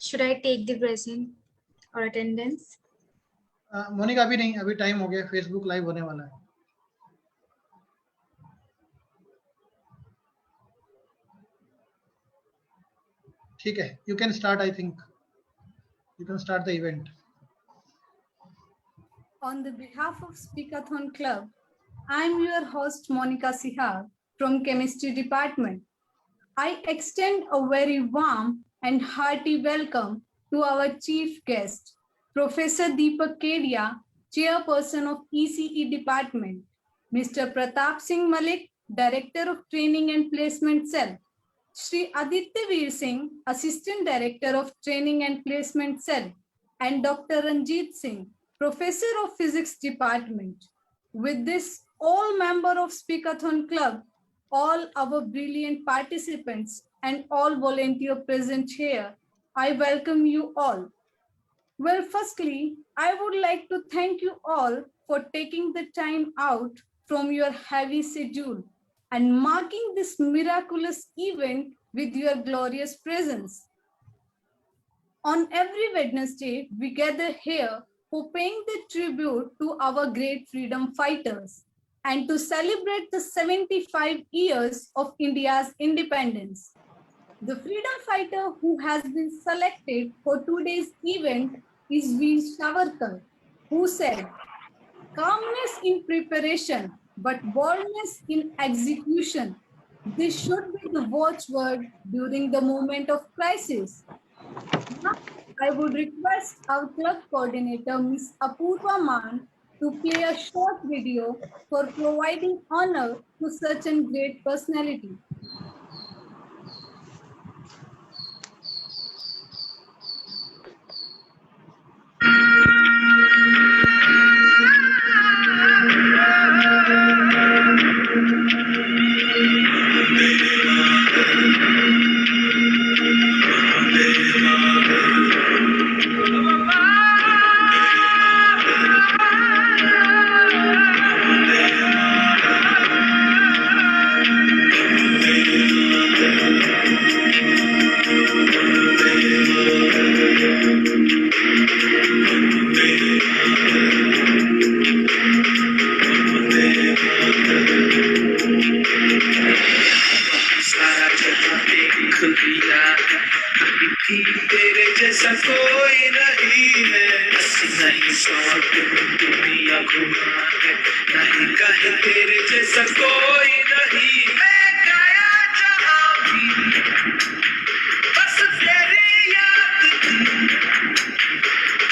Should I take the present or attendance? Monika अभी नहीं, अभी टाइम हो गया, फेसबुक लाइव होने वाला है. ठीक है, you can start. I think you can start the event. On the behalf of Speakathon Club, I am your host Monica Sihar from Chemistry Department. I extend a very warm and hearty welcome to our chief guest, Professor Deepak Kedia, Chairperson of ECE Department, Mr. Pratap Singh Malik, Director of Training and Placement Cell, Shri Aditya Veer Singh, Assistant Director of Training and Placement Cell, and Dr. Ranjit Singh, Professor of Physics Department. With this, all member of Speakathon Club, all our brilliant participants, and all volunteer present here, I welcome you all. Well, firstly, I would like to thank you all for taking the time out from your heavy schedule and marking this miraculous event with your glorious presence. On every Wednesday, we gather here for paying the tribute to our great freedom fighters and to celebrate the 75 years of India's independence. The freedom fighter who has been selected for today's event is Veer Savarkar, who said, "Calmness in preparation, but boldness in execution. This should be the watchword during the moment of crisis." Now, I would request our club coordinator, Ms. Apurva Man, to play a short video for providing honor to such a great personality. तेरे जैसा कोई नहीं है, नहीं सौ दुनिया घुमा है, नहीं कहीं तेरे जैसा कोई नहीं, मैं गाया जहाँ भी बस तेरी याद थी,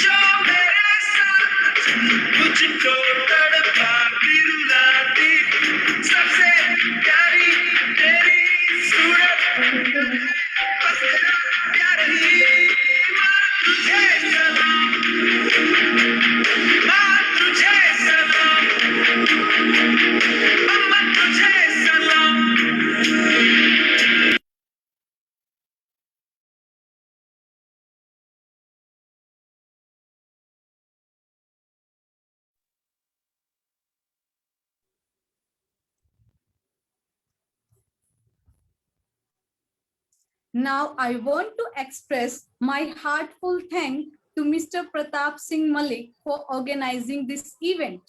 जो मेरे साथ मुझको तड़पा रुलाती, सबसे प्यारी तेरी सूरत, बस प्यार ही तुझे सलाम, माँ तुझे सलाम, मम्मा तुझे सलाम. Now, I want to express my heartfelt thanks to Mr. Pratap Singh Malik for organizing this event.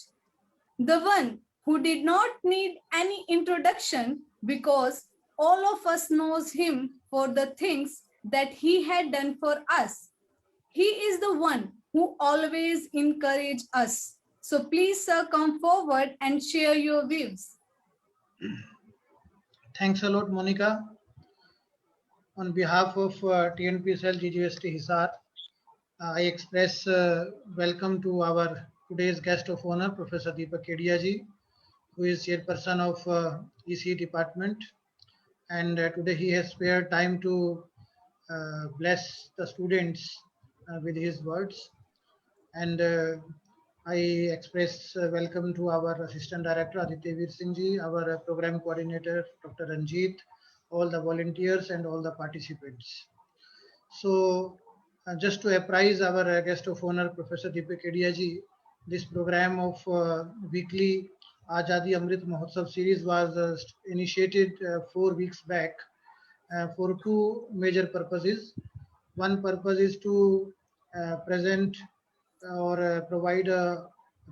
The one who did not need any introduction because all of us knows him for the things that he had done for us. He is the one who always encouraged us. So please, sir, come forward and share your views. Thanks a lot, Monica. On behalf of TNPSL GGST Hisar, I express welcome to our today's guest of honor, Professor Deepak Kedia ji, who is chairperson of ECE department. And today he has spared time to bless the students with his words. And I express welcome to our Assistant Director Aditya Veer Singh ji, our Program Coordinator Dr. Ranjit, all the volunteers and all the participants. So just to apprise our guest of honor, Professor Deepak Kedia ji, this program of weekly Azadi Amrit Mahotsav series was initiated 4 weeks back for two major purposes. One purpose is to present or provide a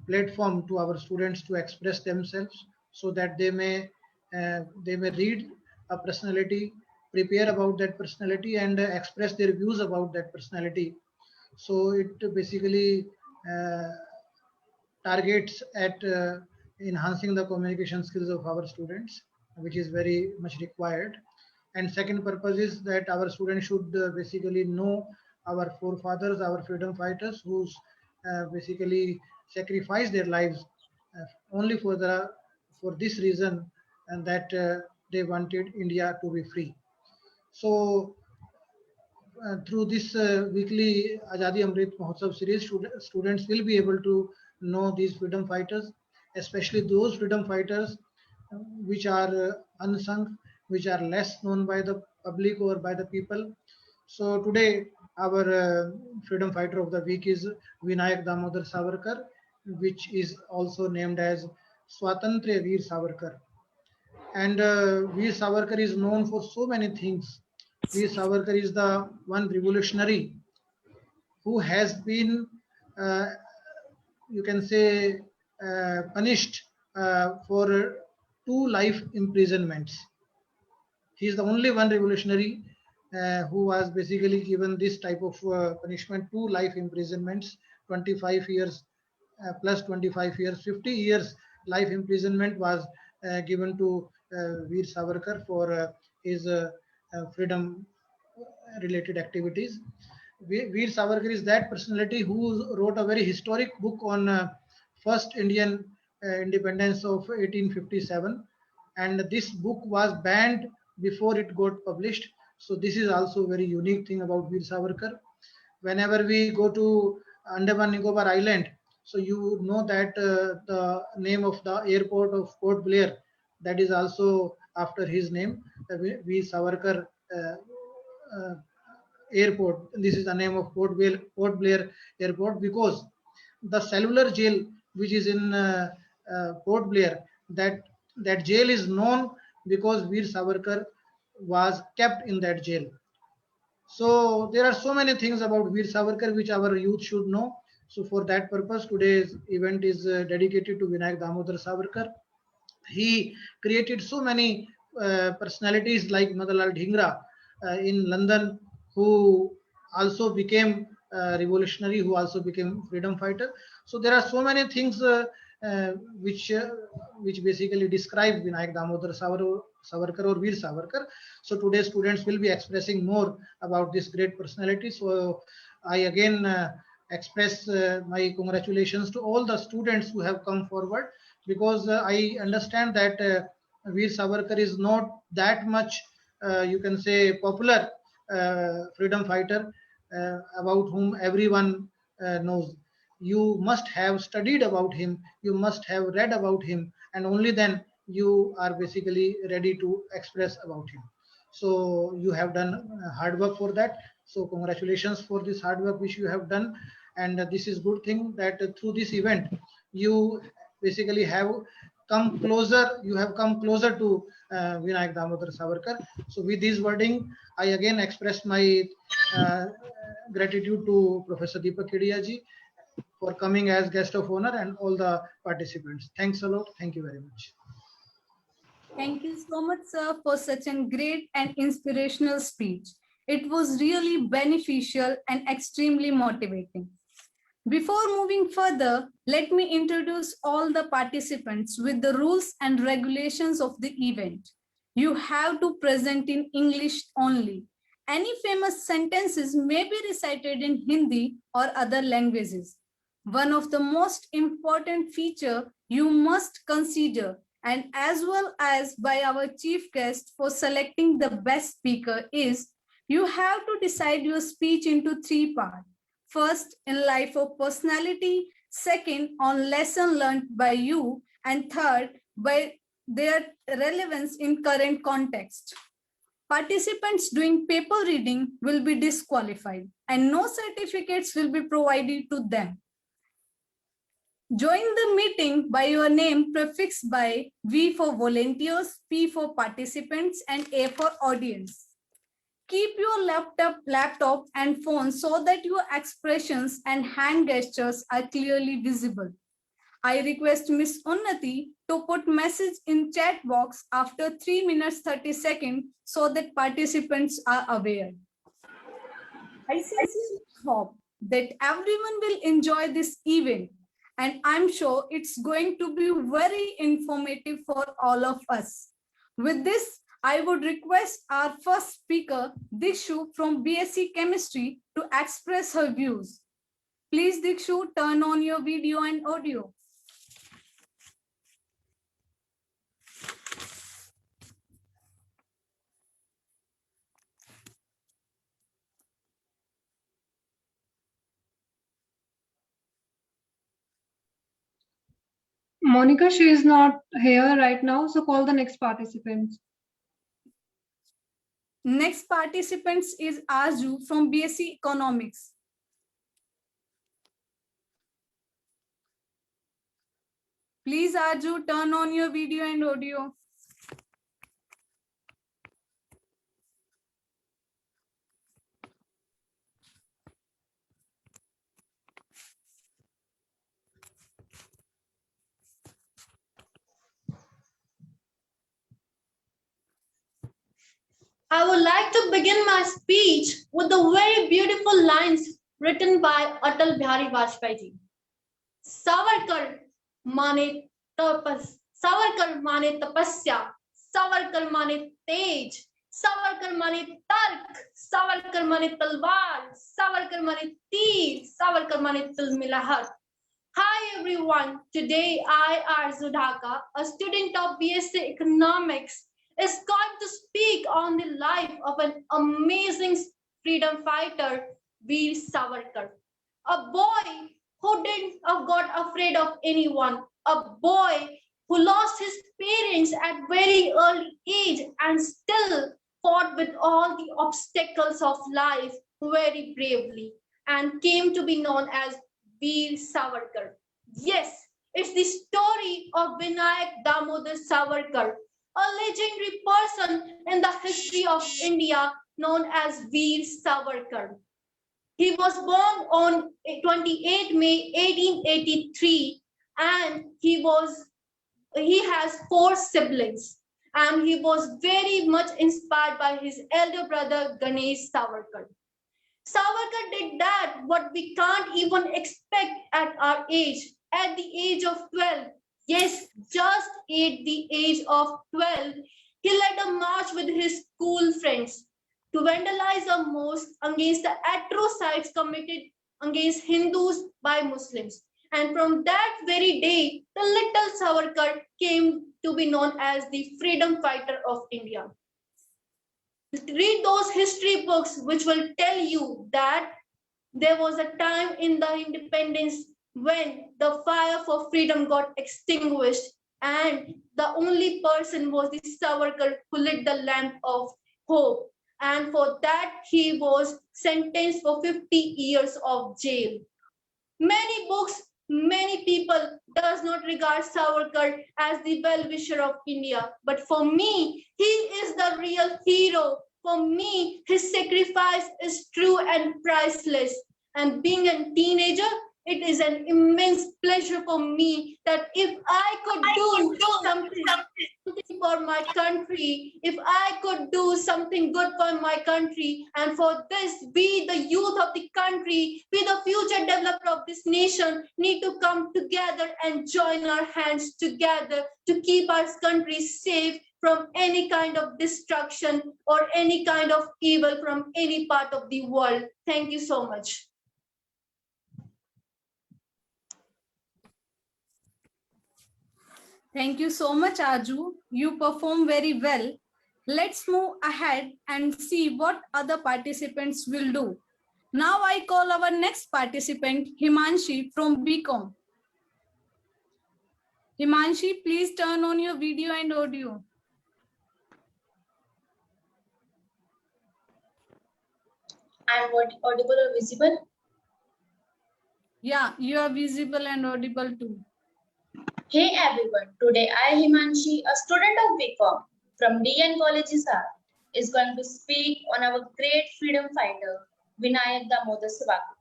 platform to our students to express themselves, so that they may read a personality, prepare about that personality, and express their views about that personality. So it basically uh, targets at enhancing the communication skills of our students, which is very much required. And second purpose is that our students should basically know our forefathers, our freedom fighters, who's basically sacrificed their lives only for this reason, and that they wanted India to be free. So through this weekly Azadi Amrit Mahotsav series, students will be able to know these freedom fighters, especially those freedom fighters which are unsung, which are less known by the public or by the people. So today, our freedom fighter of the week is Vinayak Damodar Savarkar, which is also named as Swatantriya Veer Savarkar. And Veer Savarkar is known for so many things. Veer Savarkar is the one revolutionary who has been, uh, you can say, punished for 2 life imprisonments. He is the only one revolutionary who was basically given this type of punishment, 2 life imprisonments, 25 years plus 25 years, 50 years life imprisonment was given to Veer Savarkar for his freedom related activities. Veer Savarkar is that personality who wrote a very historic book on first Indian independence of 1857, and this book was banned before it got published. So this is also a very unique thing about Veer Savarkar. Whenever we go to Andaman Nicobar Island, so you know that the name of the airport of Port Blair, that is also after his name, Veer Savarkar uh, airport. This is the name of Port Blair airport, because the cellular jail which is in Port Blair, that jail is known because Veer Savarkar was kept in that jail. So there are so many things about Veer Savarkar which our youth should know. So for that purpose, today's event is dedicated to Vinayak Damodar Savarkar. He created so many personalities like Madanlal Dhingra in London, who also became revolutionary, who also became freedom fighter. So there are so many things uh, which uh, which basically describe Vinayak Damodar Savarkar or Veer Savarkar. So today students will be expressing more about this great personality. So I again express my congratulations to all the students who have come forward, because I understand that Veer Savarkar is not that much, you can say, popular freedom fighter about whom everyone knows. You must have studied about him, you must have read about him, and only then you are basically ready to express about him. So you have done hard work for that. So congratulations for this hard work which you have done. And this is good thing that through this event you basically have come closer, you have come closer to Vinayak Damodar Savarkar. So with this wording, I again express my uh, gratitude to Professor Deepak Kedia ji for coming as guest of honor, and all the participants. Thanks a lot. Thank you very much. Thank you so much, sir, for such a great and inspirational speech. It was really beneficial and extremely motivating. Before moving further, let me introduce all the participants with the rules and regulations of the event. You have to present in English only. Any famous sentences may be recited in Hindi or other languages. One of the most important feature you must consider, and as well as by our chief guest for selecting the best speaker, is you have to decide your speech into 3 parts. First, in life of personality. Second, on lesson learned by you. And third, by their relevance in current context. Participants doing paper reading will be disqualified and no certificates will be provided to them. Join the meeting by your name prefixed by V for volunteers, P for participants, and A for audience. Keep your laptop and phone so that your expressions and hand gestures are clearly visible. I request Ms. Unnati to put message in chat box after 3 minutes 30 seconds so that participants are aware. I sincerely hope that everyone will enjoy this event, and I'm sure it's going to be very informative for all of us. With this, I would request our first speaker, Dikshu from BSc Chemistry, to express her views. Please, Dikshu, turn on your video and audio. Monica, she is not here right now, so call the next participant. Next participants is Arju from BSc Economics. Please, Arju, turn on your video and audio. I would like to begin my speech with the very beautiful lines written by Atal Bihari Vajpayee ji. Savarkar mane tapasya, Savarkar mane tej, Savarkar mane tark, Savarkar mane talwar, Savarkar mane teer, Savarkar mane tilmilahat. Hi everyone, today I, Arzu Dhaka, a student of BSc Economics, is going to speak on the life of an amazing freedom fighter, Veer Savarkar. A boy who didn't got afraid of anyone, a boy who lost his parents at very early age and still fought with all the obstacles of life very bravely and came to be known as Veer Savarkar. Yes, it's the story of Vinayak Damodar Savarkar, a legendary person in the history of India known as Veer Savarkar. He was born on 28 May 1883 and he has 4 siblings and he was very much inspired by his elder brother Ganesh Savarkar. Savarkar did that what we can't even expect at our age. At the age of 12, yes, just at the age of 12, he led a march with his school friends to vandalize a mosque against the atrocities committed against Hindus by Muslims. And from that very day, the little Savarkar came to be known as the freedom fighter of India. Read those history books which will tell you that there was a time in the independence when the fire for freedom got extinguished and the only person was the Savarkar who lit the lamp of hope. And for that, he was sentenced for 50 years of jail. Many books, many people does not regard Savarkar as the well-wisher of India. But for me, he is the real hero. For me, his sacrifice is true and priceless. And being a teenager, it is an immense pleasure for me that if I could do something for my country, if I could do something good for my country, and for this, we, the youth of the country, we, the future developer of this nation, need to come together and join our hands together to keep our country safe from any kind of destruction or any kind of evil from any part of the world. Thank you so much. Thank you so much, Arju. You perform very well. Let's move ahead and see what other participants will do. Now I call our next participant, Himanshi from BCom. Himanshi, please turn on your video and audio. I'm audible or visible? Yeah, you are visible and audible too. Hey everyone, today I Himanshi, a student of BCom from DN College Hisar, is going to speak on our great freedom fighter, Vinayak Damodar Savarkar.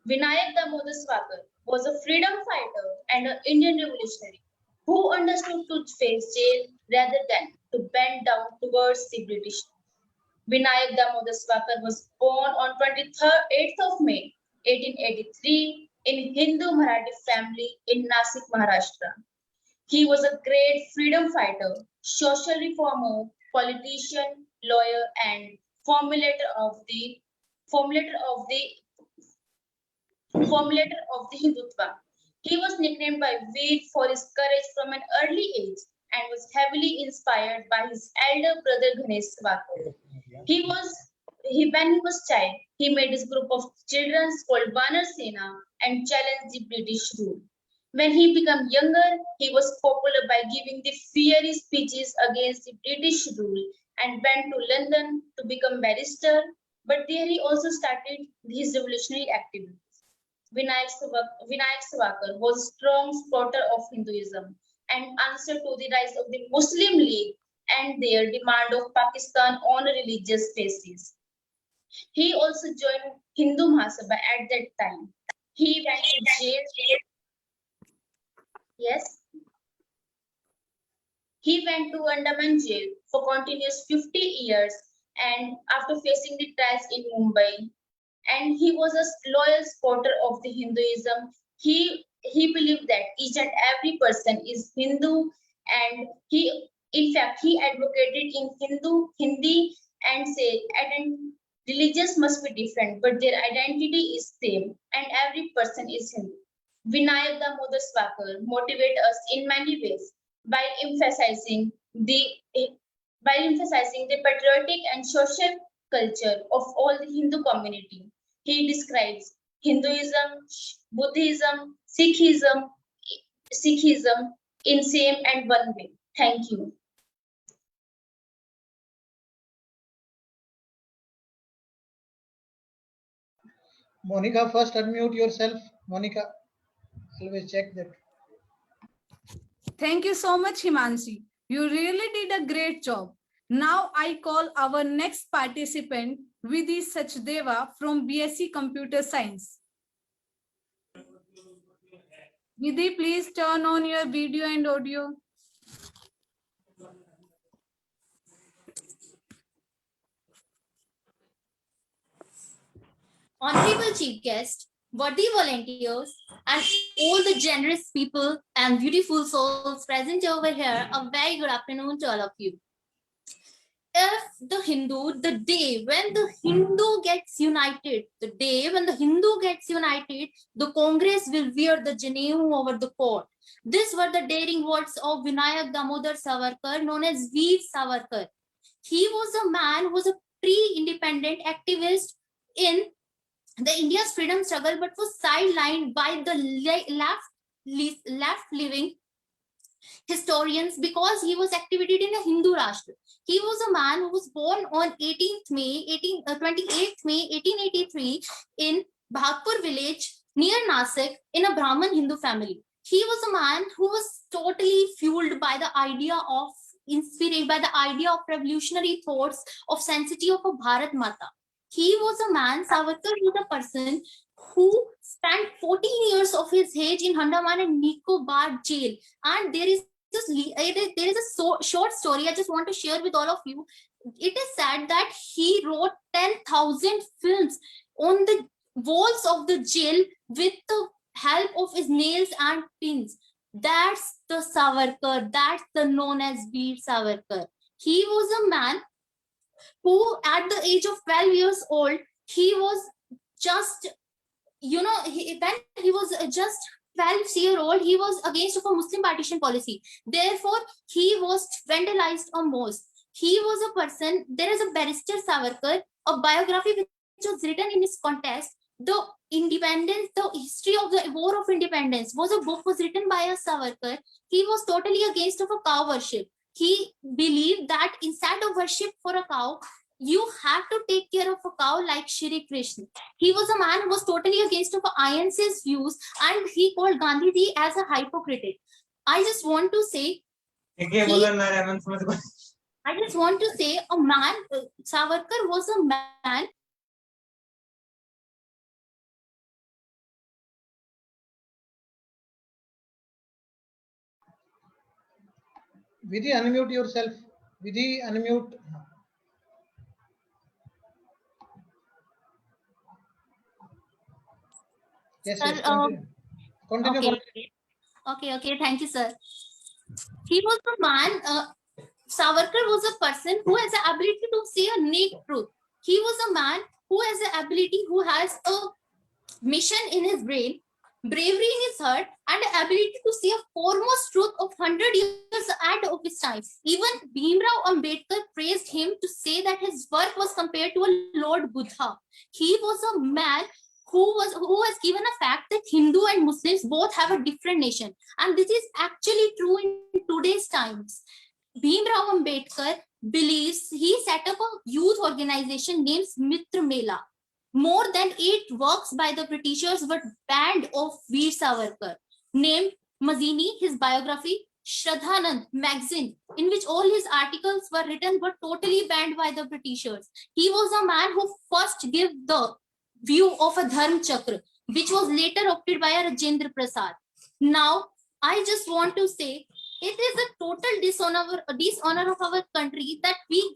Vinayak Damodar Savarkar was a freedom fighter and an Indian revolutionary who understood to face jail rather than to bend down towards the British. Vinayak Damodar Savarkar was born on 28th of May 1883 in Hindu Marathi family in Nasik, Maharashtra. He was a great freedom fighter, social reformer, politician, lawyer, and formulator of the Hindutva. He was nicknamed by Veer for his courage from an early age and was heavily inspired by his elder brother Ganesh Savarkar. When he was child, he made his group of children called Vanar Sena and challenged the British rule. When he became younger, he was popular by giving the fiery speeches against the British rule and went to London to become barrister, but there he also started his revolutionary activities. Vinayak Savarkar was a strong supporter of Hinduism and answered to the rise of the Muslim League and their demand of Pakistan on a religious basis. He also joined Hindu Mahasabha at that time. He went to jail. Yes. He went to Andaman jail for continuous 50 years and after facing the trials in Mumbai. And he was a loyal supporter of the Hinduism. He believed that each and every person is Hindu, and in fact he advocated in Hindi and said religions must be different, but their identity is same, and every person is Hindu. Vinayak Damodar Savarkar motivate us in many ways by emphasizing the patriotic and social culture of all the Hindu community. He describes Hinduism, Buddhism, Sikhism in same and one way. Thank you. Monica, first unmute yourself. Monica, always check that. Thank you so much, Himanshi. You really did a great job. Now I call our next participant, Vidhi Sachdeva from BSc Computer Science. Vidhi, please turn on your video and audio. Honorable Chief Guest, worthy volunteers, and all the generous people and beautiful souls present over here, a very good afternoon to all of you. The day when the Hindu gets united, the Congress will wear the Janeau over the court. These were the daring words of Vinayak Damodar Savarkar, known as Veer Savarkar. He was a man who was a pre-independent activist in the India's freedom struggle, but was sidelined by the left-living historians because he was activated in a Hindu Rashtra. He was a man who was born on 28th May 1883 in Bhagpur village near Nasik in a Brahmin Hindu family. He was a man who was totally fueled by the idea of revolutionary thoughts of sanctity of a Bharat Mata. He was a man, Savarkar was a person who spent 14 years of his age in Andaman and Nicobar jail. And there is a short story I just want to share with all of you. It is said that he wrote 10,000 films on the walls of the jail with the help of his nails and pins. That's the Savarkar, that's the known as Veer Savarkar. He was a man who at the age of 12 years old, he was just, when he was just 12-year-old, he was against of a Muslim partition policy. Therefore, he was vandalized a mosque. He was a person, there is a barrister Savarkar, a biography which was written in his context. The independence, the history of the war of independence was a book was written by a Savarkar. He was totally against of a cow worship. He believed that instead of worship for a cow, you have to take care of a cow like Shri Krishna. He was a man who was totally against of INC's views, and he called Gandhiji as a hypocrite. I just want to say, I just want to say a man, Savarkar was a man. Vidhi, unmute yourself. Vidhi, unmute. Yes, Sir, yes, continue. Continue. Okay, thank you, sir. He was a man, Savarkar was a person who has the ability to say a naked truth. He was a man who has the ability, who has a mission in his brain, bravery in his heart, and the ability to see a foremost truth of 100 years ahead of his time. Even Bhimrao Ambedkar praised him to say that his work was compared to a Lord Buddha. He was a man who has given a fact that Hindu and Muslims both have a different nation, and this is actually true in today's times. Bhimrao Ambedkar believes he set up a youth organization named Mitra Mela. More than 8 works by the Britishers were banned of Veer Savarkar, named Mazzini, his biography, Shraddhanand magazine, in which all his articles were written, were totally banned by the Britishers. He was a man who first gave the view of a Dharm Chakra, which was later opted by Rajendra Prasad. Now, I just want to say, it is a total dishonor of our country that we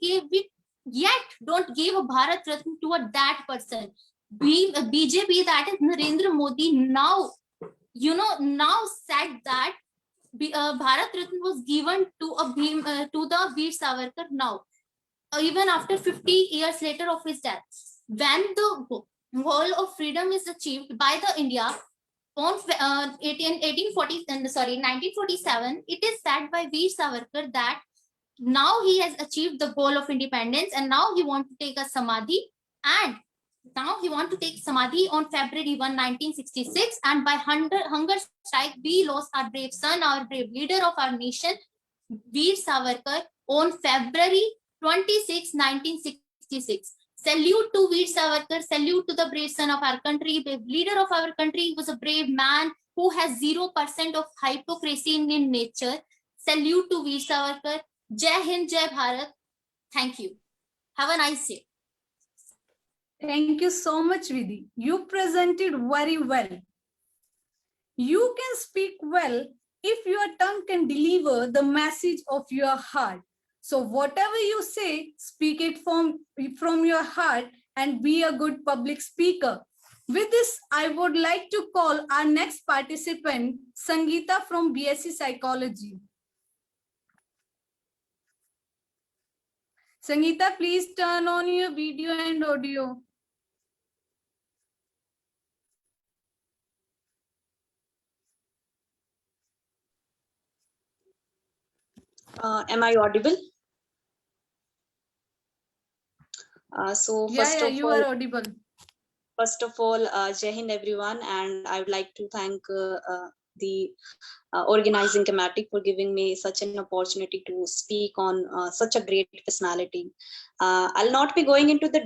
yet don't give a Bharat Ratna to that person. BJP, that is Narendra Modi, now said that Bharat Ratna was given to the Veer Savarkar now, even after 50 years later of his death. When the goal of freedom is achieved by the India on 1947, it is said by Veer Savarkar that now he has achieved the goal of independence, and now he wants to take a samadhi, and now he wants to take samadhi on February 1, 1966, and by hunger strike we lost our brave son, our brave leader of our nation, Veer Savarkar, on February 26, 1966. Salute to Veer Savarkar, salute to the brave son of our country, brave leader of our country. He was a brave man who has 0% of hypocrisy in nature. Salute to Veer Savarkar. Jai Hind, Jai Bharat. Thank you. Have a nice day. Thank you so much, Vidhi. You presented very well. You can speak well if your tongue can deliver the message of your heart. So whatever you say, speak it from your heart and be a good public speaker. With this, I would like to call our next participant, Sangeeta from BSc Psychology. Sangeeta, please turn on your video and audio. Am I audible? You are audible. First of all, Jai Hind everyone, and I would like to thank the organizing committee for giving me such an opportunity to speak on such a great personality. I'll not be going into the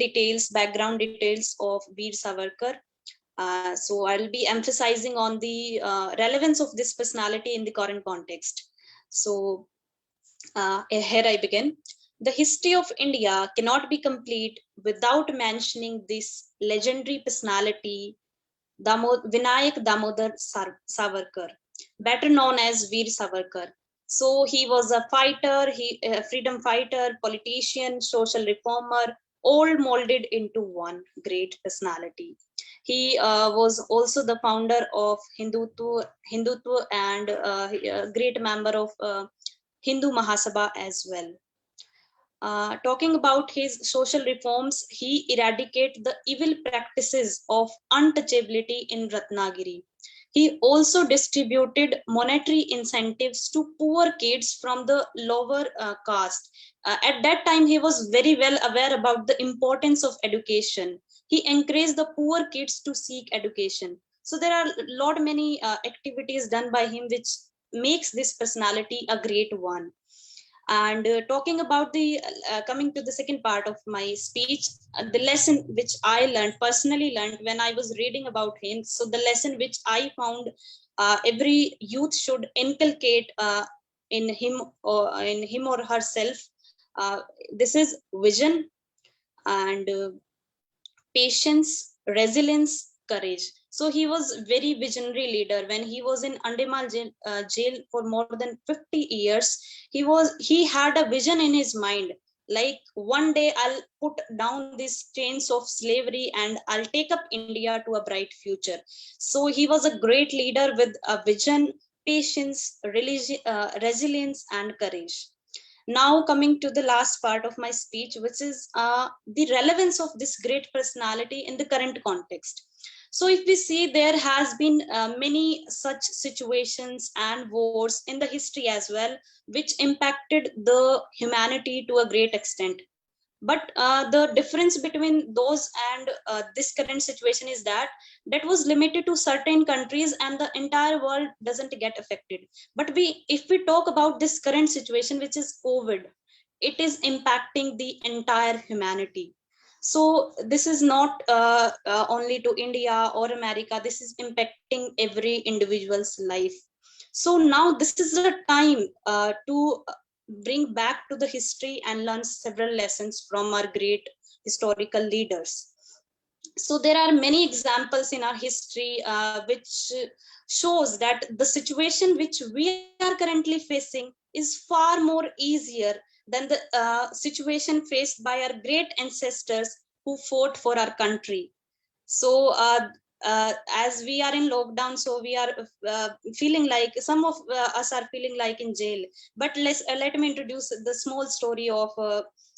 background details of Veer Savarkar. So I'll be emphasizing on the relevance of this personality in the current context. So here I begin. The history of India cannot be complete without mentioning this legendary personality, Vinayak Damodar Savarkar, better known as Veer Savarkar. So he was a fighter, freedom fighter, politician, social reformer, all molded into one great personality. He was also the founder of Hindutva and a great member of Hindu Mahasabha as well. Talking about his social reforms, he eradicated the evil practices of untouchability in Ratnagiri. He also distributed monetary incentives to poor kids from the lower caste. At that time, he was very well aware about the importance of education. He encouraged the poor kids to seek education. So there are many activities done by him which makes this personality a great one. And talking about the coming to the second part of my speech, the lesson which I personally learned when I was reading about him. So the lesson which I found every youth should inculcate in him or herself This is vision and patience, resilience, courage. So he was very visionary leader. When he was in Andaman jail for more than 50 years, he had a vision in his mind. Like, one day I'll put down these chains of slavery and I'll take up India to a bright future. So he was a great leader with a vision, patience, resilience, and courage. Now coming to the last part of my speech, which is the relevance of this great personality in the current context. So if we see, there has been many such situations and wars in the history as well, which impacted the humanity to a great extent. But the difference between those and this current situation is that was limited to certain countries and the entire world doesn't get affected. But if we talk about this current situation, which is COVID, it is impacting the entire humanity. So this is not only to India or America, this is impacting every individual's life. So now this is the time to bring back to the history and learn several lessons from our great historical leaders. So there are many examples in our history which shows that the situation which we are currently facing is far more easier than the situation faced by our great ancestors who fought for our country. So as we are in lockdown, so we are feeling like, some of us are feeling like in jail. But let me introduce the small story of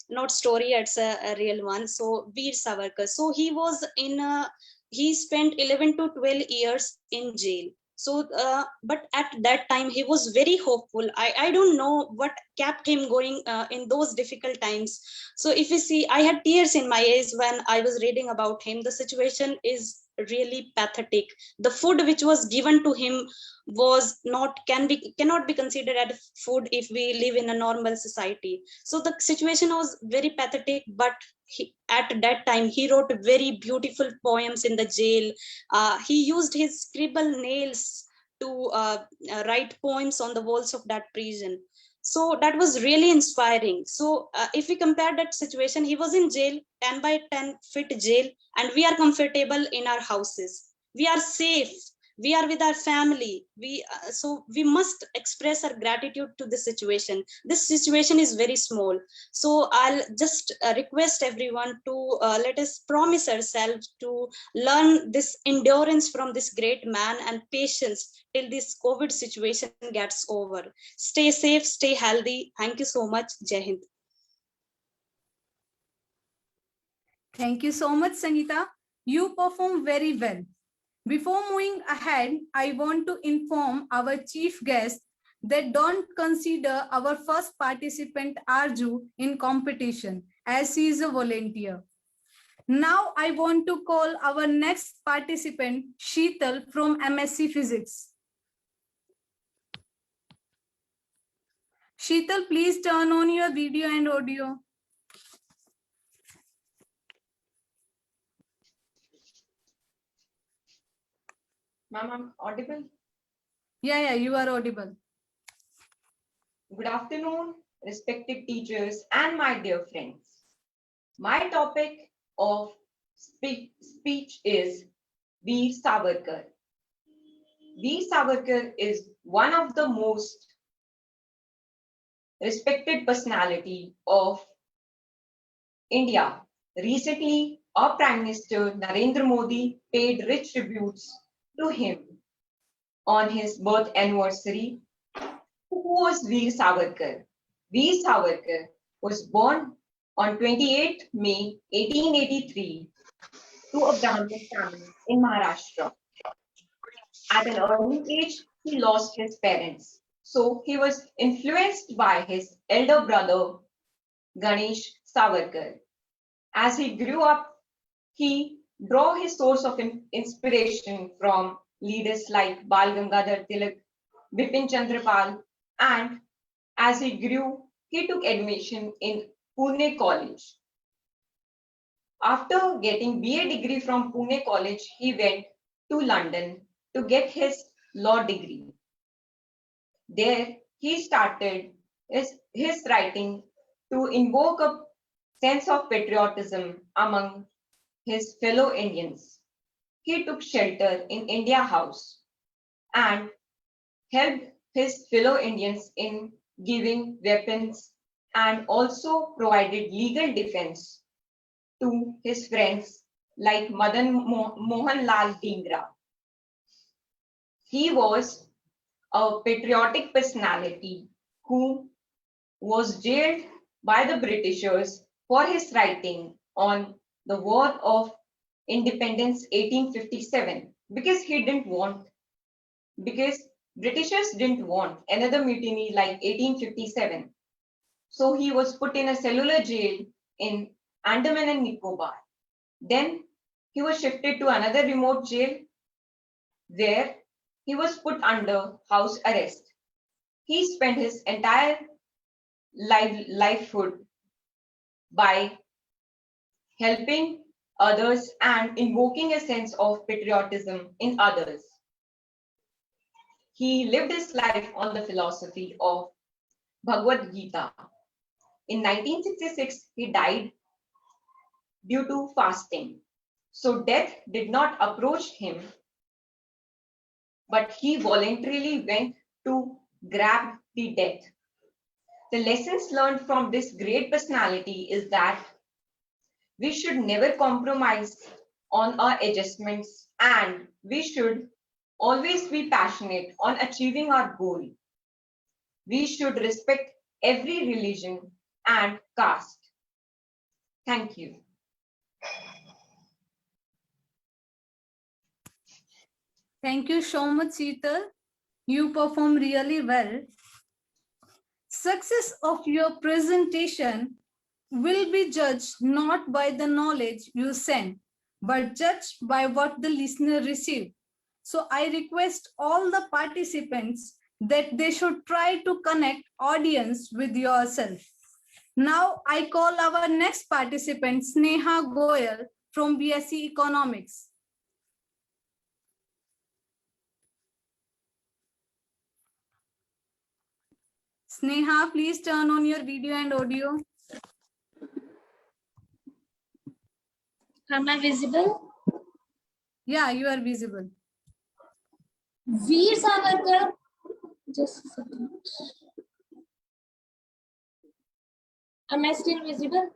not story, it's a real one. So Veer Savarkar, so he was in he spent 11 to 12 years in jail. So but at that time he was very hopeful. I don't know what kept him going in those difficult times. So if you see, I had tears in my eyes when I was reading about him. The situation is really pathetic. The food which was given to him was cannot be considered as food if we live in a normal society. So the situation was very pathetic, but at that time he wrote very beautiful poems in the jail. He used his scribble nails to write poems on the walls of that prison. So that was really inspiring. So if we compare that situation, he was in jail, 10 by 10 feet jail, and we are comfortable in our houses. We are safe. We are with our family. So we must express our gratitude to the situation. This situation is very small. So I'll just request everyone to let us promise ourselves to learn this endurance from this great man and patience till this COVID situation gets over. Stay safe, stay healthy. Thank you so much. Jai Hind. Thank you so much, Sangeeta. You performed very well. Before moving ahead, I want to inform our chief guest that don't consider our first participant Arju in competition, as he is a volunteer. Now I want to call our next participant, Sheetal from MSc Physics. Sheetal, please turn on your video and audio. Ma'am, I'm audible? Yeah, you are audible. Good afternoon, respected teachers and my dear friends. My topic of speech is Veer Savarkar. Veer Savarkar is one of the most respected personality of India. Recently, our Prime Minister Narendra Modi paid rich tributes to him on his birth anniversary. Who was Veer Savarkar? Veer Savarkar was born on 28 May 1883 to a Brahmin family in Maharashtra. At an early age, he lost his parents. So he was influenced by his elder brother, Ganesh Savarkar. As he grew up, he drew his source of inspiration from leaders like Bal Gangadhar Tilak, Bipin Chandra Pal, and as he grew, he took admission in Pune College. After getting BA degree from Pune College, he went to London to get his law degree. There, he started his writing to invoke a sense of patriotism among his fellow Indians. He took shelter in India House and helped his fellow Indians in giving weapons and also provided legal defense to his friends like Madan Mohan Lal Dhingra. He was a patriotic personality who was jailed by the Britishers for his writing on the War of Independence 1857 because Britishers didn't want another mutiny like 1857. So he was put in a cellular jail in Andaman and Nicobar. Then he was shifted to another remote jail where he was put under house arrest. He spent his entire livelihood by helping others and invoking a sense of patriotism in others. He lived his life on the philosophy of Bhagavad Gita. In 1966, he died due to fasting. So death did not approach him, but he voluntarily went to grab the death. The lessons learned from this great personality is that we should never compromise on our adjustments and we should always be passionate on achieving our goal. We should respect every religion and caste. Thank you. Thank you so much, Sheetal. You performed really well. Success of your presentation will be judged not by the knowledge you send, but judged by what the listener received. So I request all the participants that they should try to connect audience with yourself. Now I call our next participant, Sneha Goyal from BSc Economics. Sneha, please turn on your video and audio. Am I visible? Yeah, you are visible. Veer Savarkar. Just a second. Am I still visible?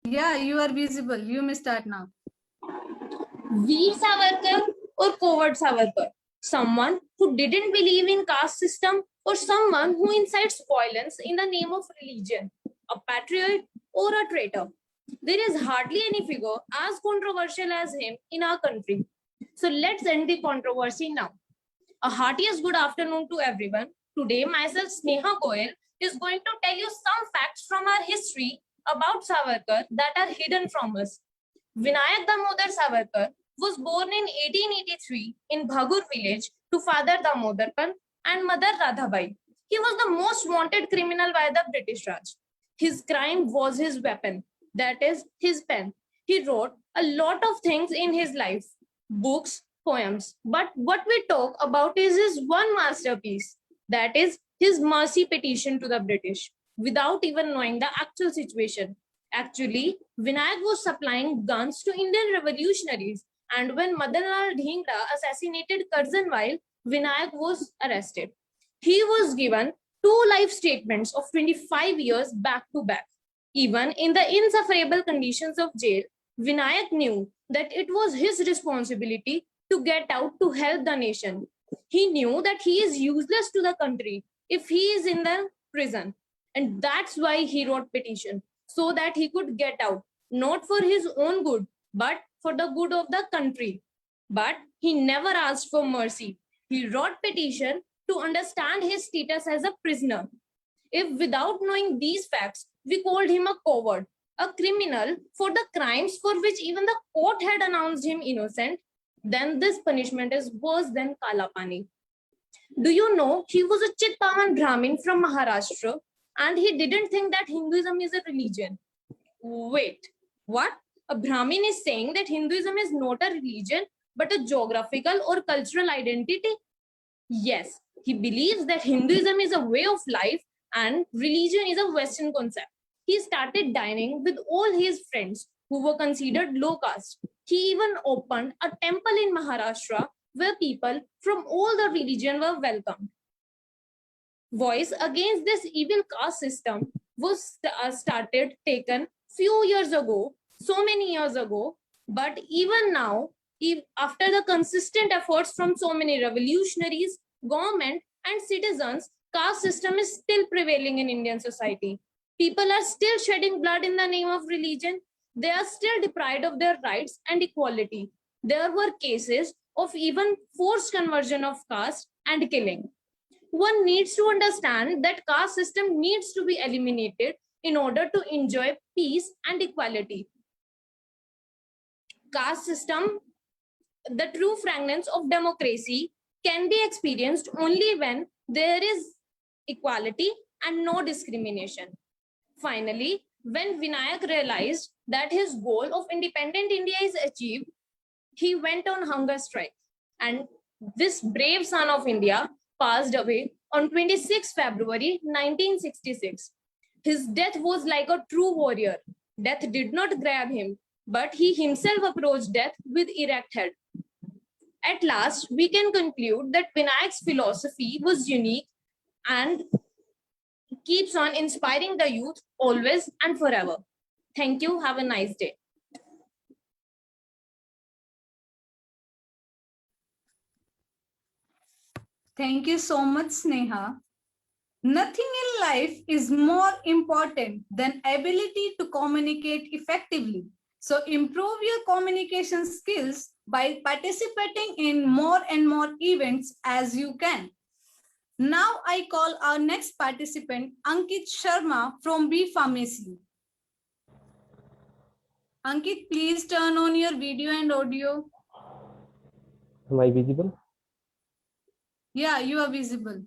Yeah, you are visible. You may start now. Veer Savarkar or coward Savarkar? Someone who didn't believe in caste system or someone who incites violence in the name of religion? A patriot or a traitor? There is hardly any figure as controversial as him in our country. So let's end the controversy now. A heartiest good afternoon to everyone. Today, myself, Sneha Goyal, is going to tell you some facts from our history about Savarkar that are hidden from us. Vinayak Damodar Savarkar was born in 1883 in Bhagur village to father Damodarpan and mother Radhabai. He was the most wanted criminal by the British Raj. His crime was his weapon, that is, his pen. He wrote a lot of things in his life, books, poems. But what we talk about is his one masterpiece, that is his mercy petition to the British, without even knowing the actual situation. Actually, Vinayak was supplying guns to Indian revolutionaries, and when Madan Lal Dhingra assassinated Karsanwil, Vinayak was arrested. He was given 2 life statements of 25 years back to back. Even in the insufferable conditions of jail, Vinayak knew that it was his responsibility to get out to help the nation. He knew that he is useless to the country if he is in the prison. And that's why he wrote petition, so that he could get out, not for his own good, but for the good of the country. But he never asked for mercy. He wrote petition to understand his status as a prisoner. If without knowing these facts, we called him a coward, a criminal for the crimes for which even the court had announced him innocent, then this punishment is worse than Kalapani. Do you know he was a Chitpavan Brahmin from Maharashtra and he didn't think that Hinduism is a religion? Wait, what? A Brahmin is saying that Hinduism is not a religion but a geographical or cultural identity? Yes, he believes that Hinduism is a way of life and religion is a Western concept. He started dining with all his friends who were considered low caste. He even opened a temple in Maharashtra where people from all the religion were welcomed. Voice against this evil caste system was started taken few years ago, so many years ago, but even now, after the consistent efforts from so many revolutionaries, government and citizens, caste system is still prevailing in Indian society. People are still shedding blood in the name of religion. They are still deprived of their rights and equality. There were cases of even forced conversion of caste and killing. One needs to understand that caste system needs to be eliminated in order to enjoy peace and equality. Caste system, the true fragrance of democracy, can be experienced only when there is equality and no discrimination. Finally, when Vinayak realized that his goal of independent India is achieved, he went on hunger strike. And this brave son of India passed away on 26 February 1966. His death was like a true warrior. Death did not grab him, but he himself approached death with erect head. At last, we can conclude that Vinayak's philosophy was unique and keeps on inspiring the youth always and forever. Thank you. Have a nice day. Thank you so much, Sneha. Nothing in life is more important than ability to communicate effectively. So improve your communication skills by participating in more and more events as you can. Now I call our next participant, Ankit Sharma from B Pharmacy. Ankit, please turn on your video and audio. Am I visible? Yeah, you are visible.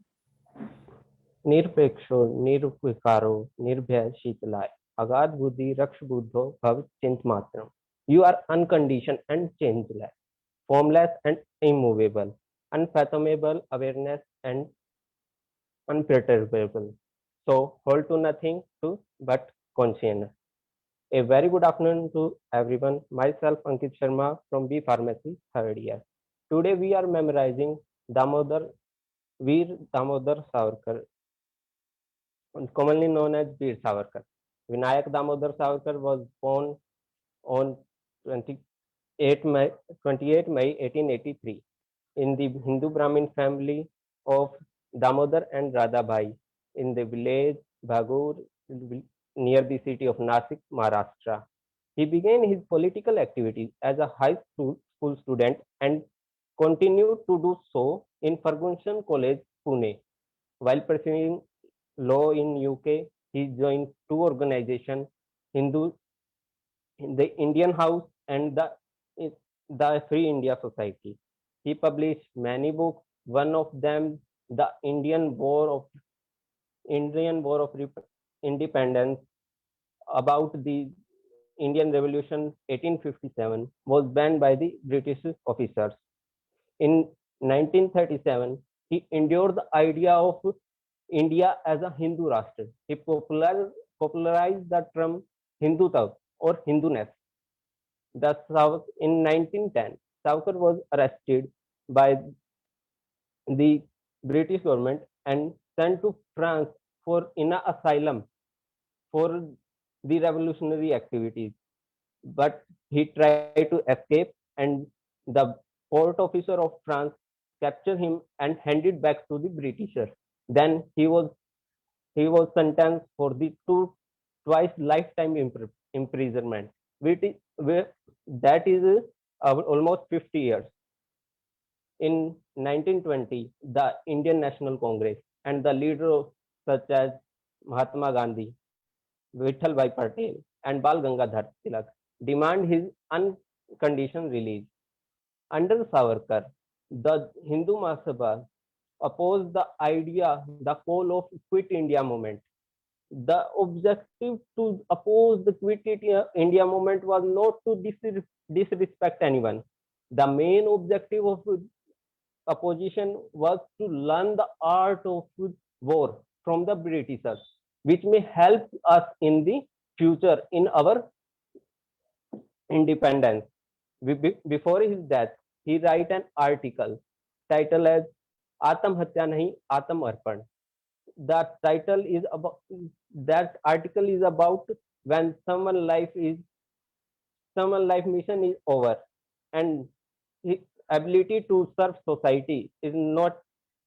निरपेक्षो निरविकारो निर्भय शीतलाय अगाध बुद्धि रक्ष बुद्धो भव चिंत मात्रम. You are unconditioned and changeless, formless and immovable, unfathomable awareness and unperturbable. So hold to nothing to but consciousness. A very good afternoon to everyone. Myself Ankit Sharma from B Pharmacy, third year. Today we are memorizing Veer Damodar Savarkar, commonly known as Veer Savarkar. Vinayak Damodar Savarkar was born on 28 May 1883 in the Hindu Brahmin family of Damodar and Radhabai in the village Bhagur near the city of Nasik, Maharashtra. He began his political activities as a high school student and continued to do so in Ferguson College, Pune. While pursuing law in UK, he joined two organizations, the Indian House and the Free India Society. He published many books, one of them, The Indian War of Independence, about the Indian Revolution 1857, was banned by the British officers. In 1937, he endured the idea of India as a Hindu Rashtra. He popularized the term Hindutva or Hinduness. In 1910, Savarkar was arrested by the British government and sent to France for asylum for the revolutionary activities. But he tried to escape, and the court officer of France captured him and handed back to the Britishers. Then he was sentenced for the twice lifetime imprisonment, that is almost 50 years. In 1920, the Indian National Congress and the leaders such as Mahatma Gandhi, Vittal Bhai Patel, and Bal Gangadhar Tilak demand his unconditional release. Under Savarkar, the Hindu Mahasabha opposed the call of Quit India movement. The objective to oppose the Quit India movement was not to disrespect anyone. The main objective of opposition was to learn the art of war from the Britishers, which may help us in the future in our independence. Before his death, he write an article titled as Atam Hatya Nahi Atam Arpan. That title is about, that article is about when someone's life mission is over and his ability to serve society is not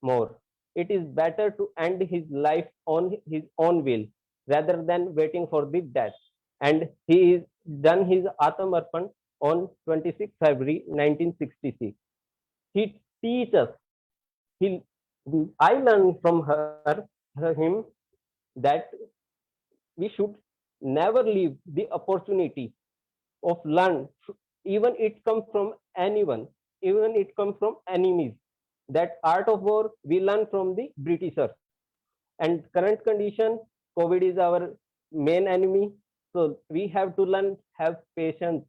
more. It is better to end his life on his own will rather than waiting for the death. And he is done his Atam Arpan on 26 February 1966. He teaches, I learned from him that we should never leave the opportunity of learn, even it comes from anyone, even it comes from enemies. That art of war we learn from the Britishers. And current condition, COVID is our main enemy. So we have to learn, have patience.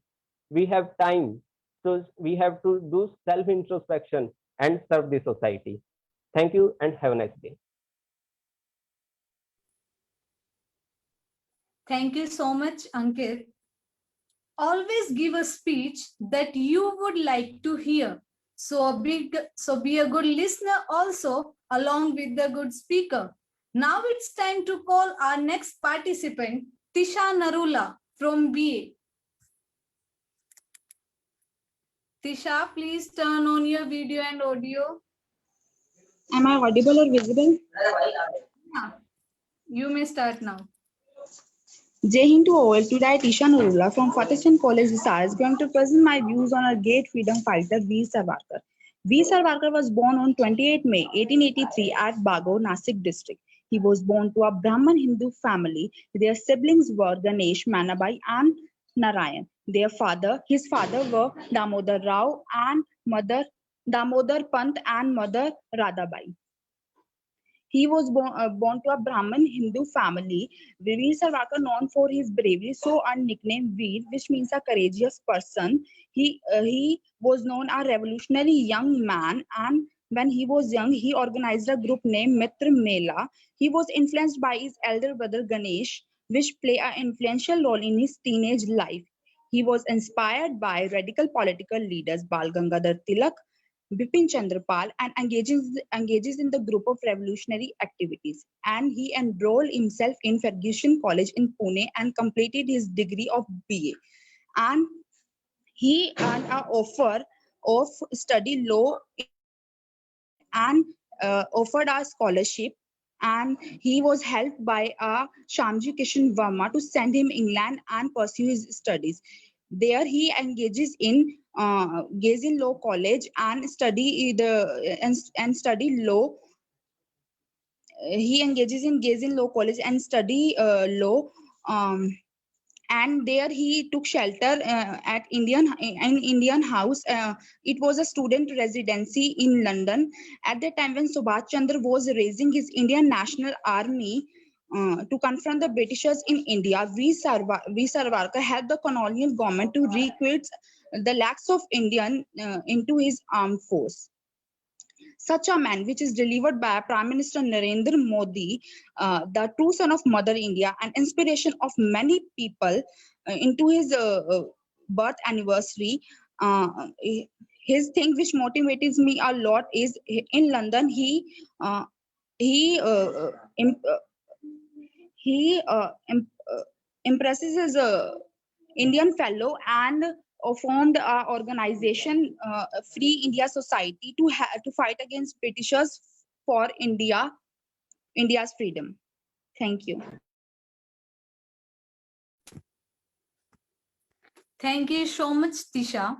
We have time. So we have to do self-introspection and serve the society. Thank you and have a nice day. Thank you so much, Ankit. Always give a speech that you would like to hear. So be a good listener also along with the good speaker. Now it's time to call our next participant, Tisha Narula from BA. Tisha, please turn on your video and audio. Am I audible or visible? Yeah. You may start now. Jai Hind to all. Today I, Tisha Narula from Fateh Chand College, Hisar, is going to present my views on our great freedom fighter Veer Savarkar. Veer Savarkar was born on 28 May 1883 at Bago, Nasik district. He was born to a Brahmin Hindu family. Their siblings were Ganesh, Manabai and Narayan. His father were Damodar Rao and mother Damodar Pant and mother Radhabai. He was born to a Brahmin Hindu family. Veer Savarkar, known for his bravery, so earned nickname Veer, which means a courageous person. He was known a revolutionary young man, and when he was young, he organized a group named Mitra Mela. He was influenced by his elder brother Ganesh, which played an influential role in his teenage life. He was inspired by radical political leaders Bal Gangadhar Tilak, Bipin Chandra Pal, and engages in the group of revolutionary activities. And he enrolled himself in Fergusson College in Pune and completed his degree of BA. And he earned an offer of study law and offered a scholarship. And he was helped by Shamji Kishan Verma to send him England and pursue his studies. There he engages in Gazin Law College and study law. He engages in Gazin Law College and study law. And there he took shelter at Indian House. It was a student residency in London. At the time when Subhash Chandra was raising his Indian National Army to confront the Britishers in India, Veer Savarkar helped the colonial government to recruit the lakhs of Indians into his armed force. Such a man, which is delivered by Prime Minister Narendra Modi, the true son of Mother India and inspiration of many people into his birth anniversary. His thing which motivates me a lot is in London, he impresses his Indian fellow and formed an organization, Free India Society, to fight against Britishers for India's freedom. Thank you. Thank you so much, Tisha.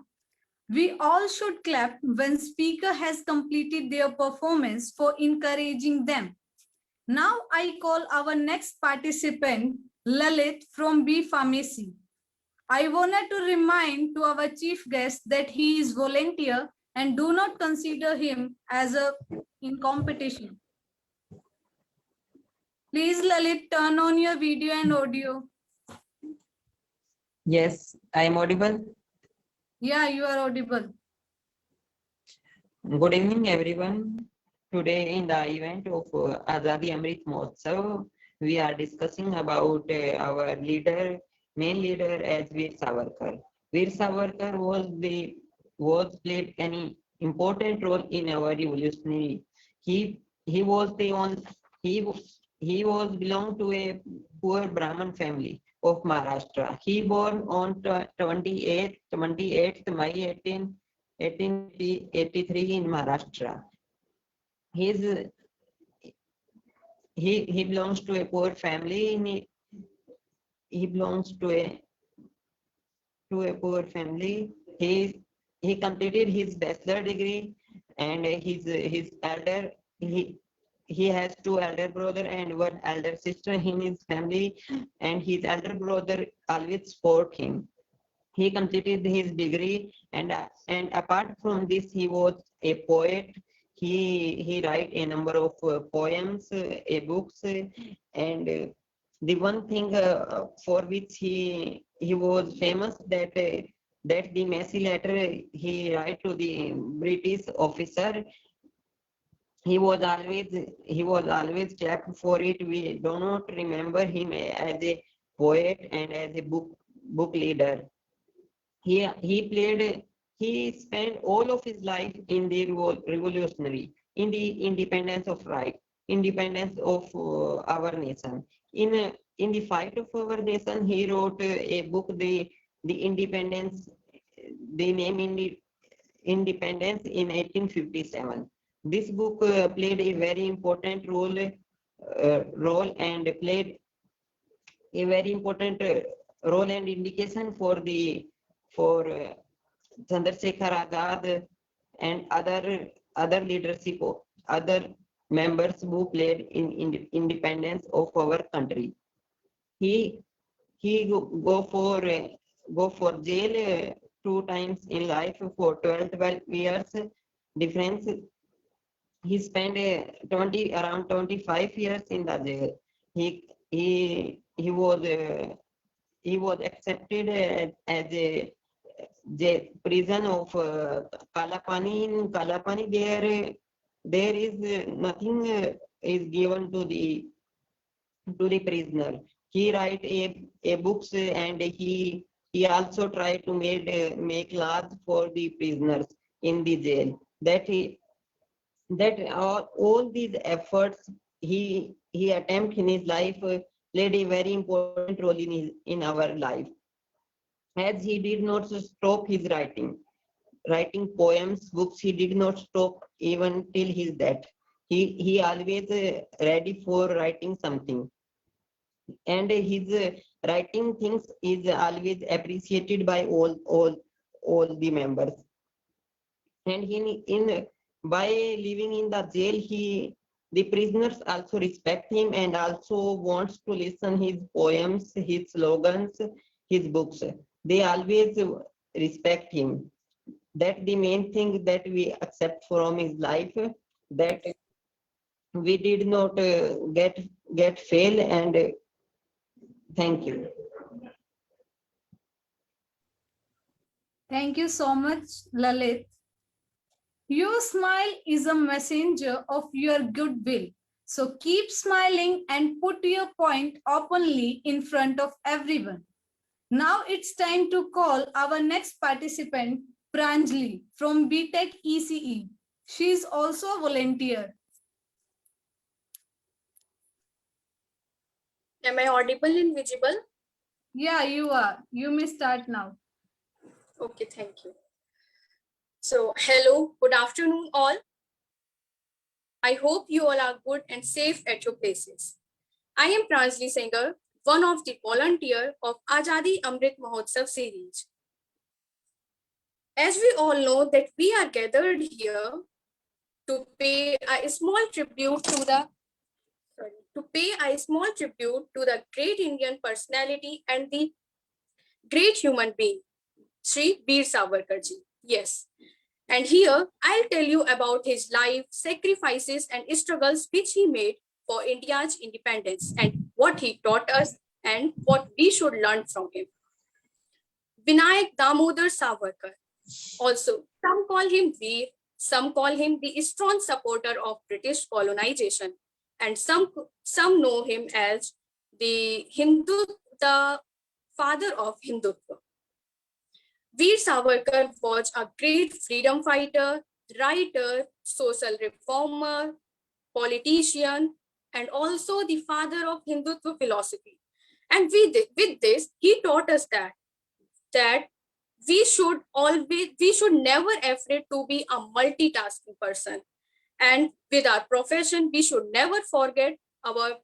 We all should clap when speaker has completed their performance for encouraging them. Now I call our next participant, Lalit from B Pharmacy. I wanted to remind to our chief guest that he is volunteer and do not consider him as in competition. Please, Lalit, turn on your video and audio. Yes, I am audible. Yeah, you are audible. Good evening, everyone. Today in the event of Azadi Amrit Mahotsav, we are discussing about our leader, main leader as Veer Savarkar. Veer Savarkar was played an important role in our revolutionary. He was the on he was belonged to a poor Brahmin family of Maharashtra. He born on 28th May 1883 in Maharashtra. His he belongs to a poor family. He belongs to a poor family. He completed his bachelor degree, and his elder he has two elder brother and one elder sister in his family, and his elder brother always support him. He completed his degree, and apart from this, he was a poet. He write a number of poems, books, and the one thing for which he was famous, that that the messy letter he write to the British officer. He was always kept for it. We do not remember him as a poet and as a book leader. He spent all of his life in the revolutionary, in the independence of right, independence of our nation. In the fight of our nation, he wrote a book, the independence, the name in the independence in 1857. This book played a very important role and played a very important role and indication for Chandrasekhar Azad and other leadership, other members who played in independence of our country. He go for jail 2 times in life for 12 years difference. He spent around 25 years in the jail. He was accepted as a prison of Kalapani. In Kalapani, there is nothing is given to the prisoner. He write a books, and he also tried to make laws for the prisoners in the jail. That all these efforts he attempt in his life played a very important role in our life, as he did not stop his writing poems, books. He did not stop even till his death. He always ready for writing something, and his writing things is always appreciated by all the members. And by living in the jail, the prisoners also respect him and also wants to listen his poems, his slogans, his books. They always respect him. That the main thing that we accept from his life, that we did not get fail. And thank you. Thank you so much, Lalit. Your smile is a messenger of your goodwill. So keep smiling and put your point openly in front of everyone. Now it's time to call our next participant, Pranjali from BTech ECE. She is also a volunteer. Am I audible and visible? Yeah, you are. You may start now. Okay, thank you. So, hello, good afternoon all. I hope you all are good and safe at your places. I am Pranjali Sengar, one of the volunteers of Azadi Amrit Mahotsav series. As we all know that we are gathered here to pay a small tribute to the great Indian personality and the great human being, Shri Veer Savarkar ji. Yes. And here I'll tell you about his life, sacrifices, and struggles which he made for India's independence, and what he taught us and what we should learn from him. Vinayak Damodar Savarkar. Also, some call him Veer, Some call him the strong supporter of British colonization, and some know him as the father of Hindutva. Veer Savarkar was a great freedom fighter, writer, social reformer, politician, and also the father of Hindutva philosophy. And with this, he taught us that we should never afraid to be a multitasking person. And with our profession, we should never forget our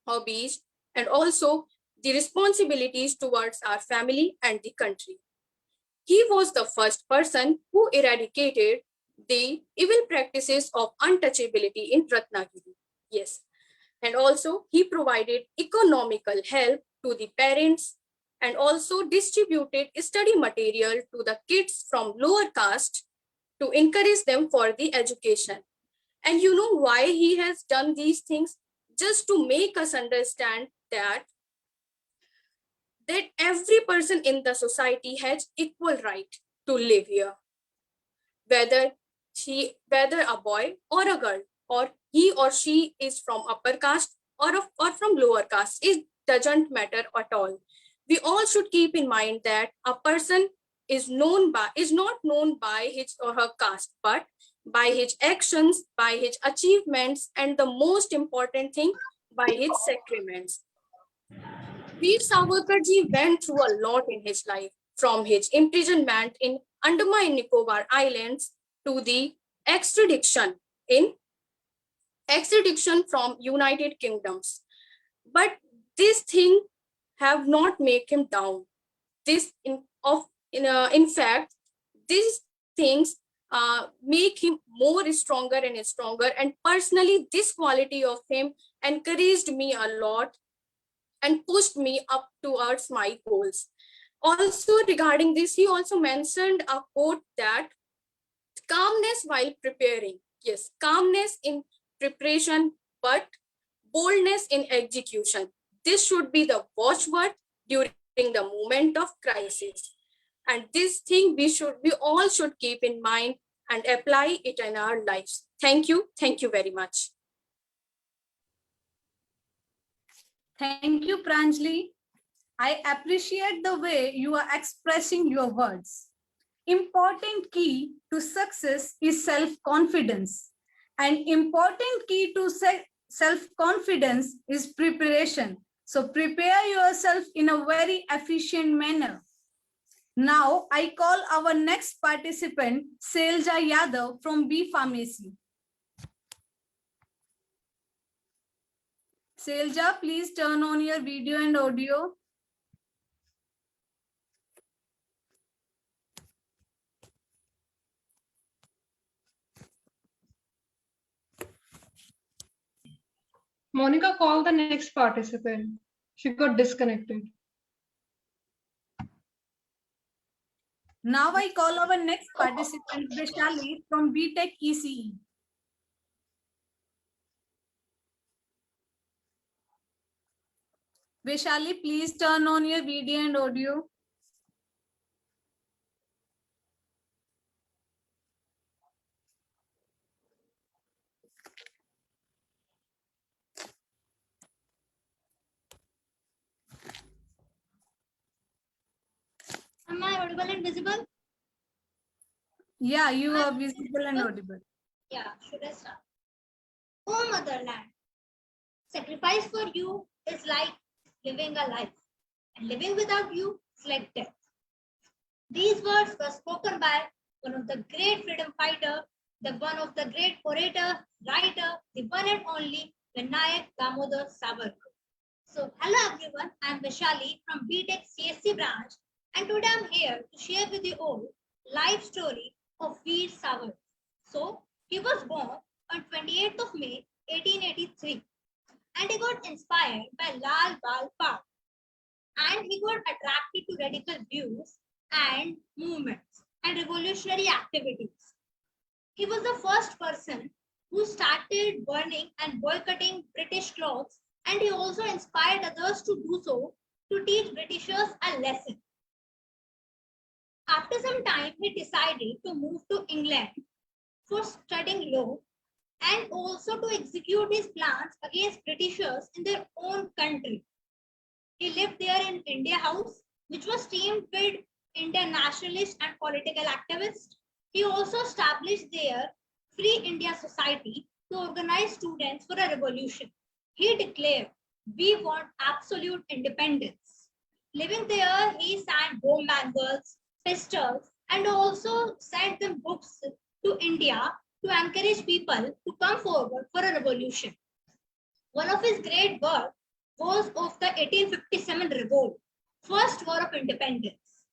hobbies and also the responsibilities towards our family and the country. He was the first person who eradicated the evil practices of untouchability in Ratnagiri. Yes. And also, he provided economical help to the parents and also distributed study material to the kids from lower caste to encourage them for the education. And you know why he has done these things? Just to make us understand that every person in the society has equal right to live here, whether a boy or a girl, or he or she is from upper caste or from lower caste. It doesn't matter at all. We all should keep in mind that a person is not known by his or her caste, but by his actions, by his achievements, and the most important thing, by his sacraments. Veer Savarkar ji went through a lot in his life, from his imprisonment in Andaman and Nicobar Islands to the extradition from United Kingdoms. But this thing have not made him down. In fact, these things make him more stronger and stronger. And personally, this quality of him encouraged me a lot and pushed me up towards my goals. Also, regarding this, he also mentioned a quote that calmness while preparing. Yes, calmness in preparation, but boldness in execution. This should be the watchword during the moment of crisis. And this thing we all should keep in mind and apply it in our lives. Thank you. Thank you very much. Thank you, Pranjali. I appreciate the way you are expressing your words. Important key to success is self-confidence. And important key to self-confidence is preparation. So prepare yourself in a very efficient manner. Now I call our next participant, Selja Yadav from B Pharmacy. Selja, please turn on your video and audio. Monica, call the next participant. She got disconnected. Now I call our next participant, Vaishali from BTech ECE. Vaishali, please turn on your video and audio. Am I audible and visible? Yeah, you are visible and audible. Yeah, should I start? Oh, motherland, sacrifice for you is like living a life, and living without you is like death. These words were spoken by one of the great freedom fighter, the one of the great orator, writer, the one and only Vinayak Damodar Savarkar. So, hello everyone, I am Vaishali from BTech CSC branch, and today I am here to share with you all life story of Veer Savarkar. So, he was born on 28th of May 1883, and he got inspired by Lal Bal Path, and he got attracted to radical views and movements and revolutionary activities. He was the first person who started burning and boycotting British clothes, and he also inspired others to do so to teach Britishers a lesson. After some time, he decided to move to England for studying law and also to execute his plans against Britishers in their own country. He lived there in India House, which was teamed with Indian nationalists and political activists. He also established their Free India Society to organize students for a revolution. He declared, "We want absolute independence." Living there, he sang home bangles, pistols, and also sent them books to India to encourage people to come forward for a revolution. One of his great works was of the 1857 revolt, first war of independence,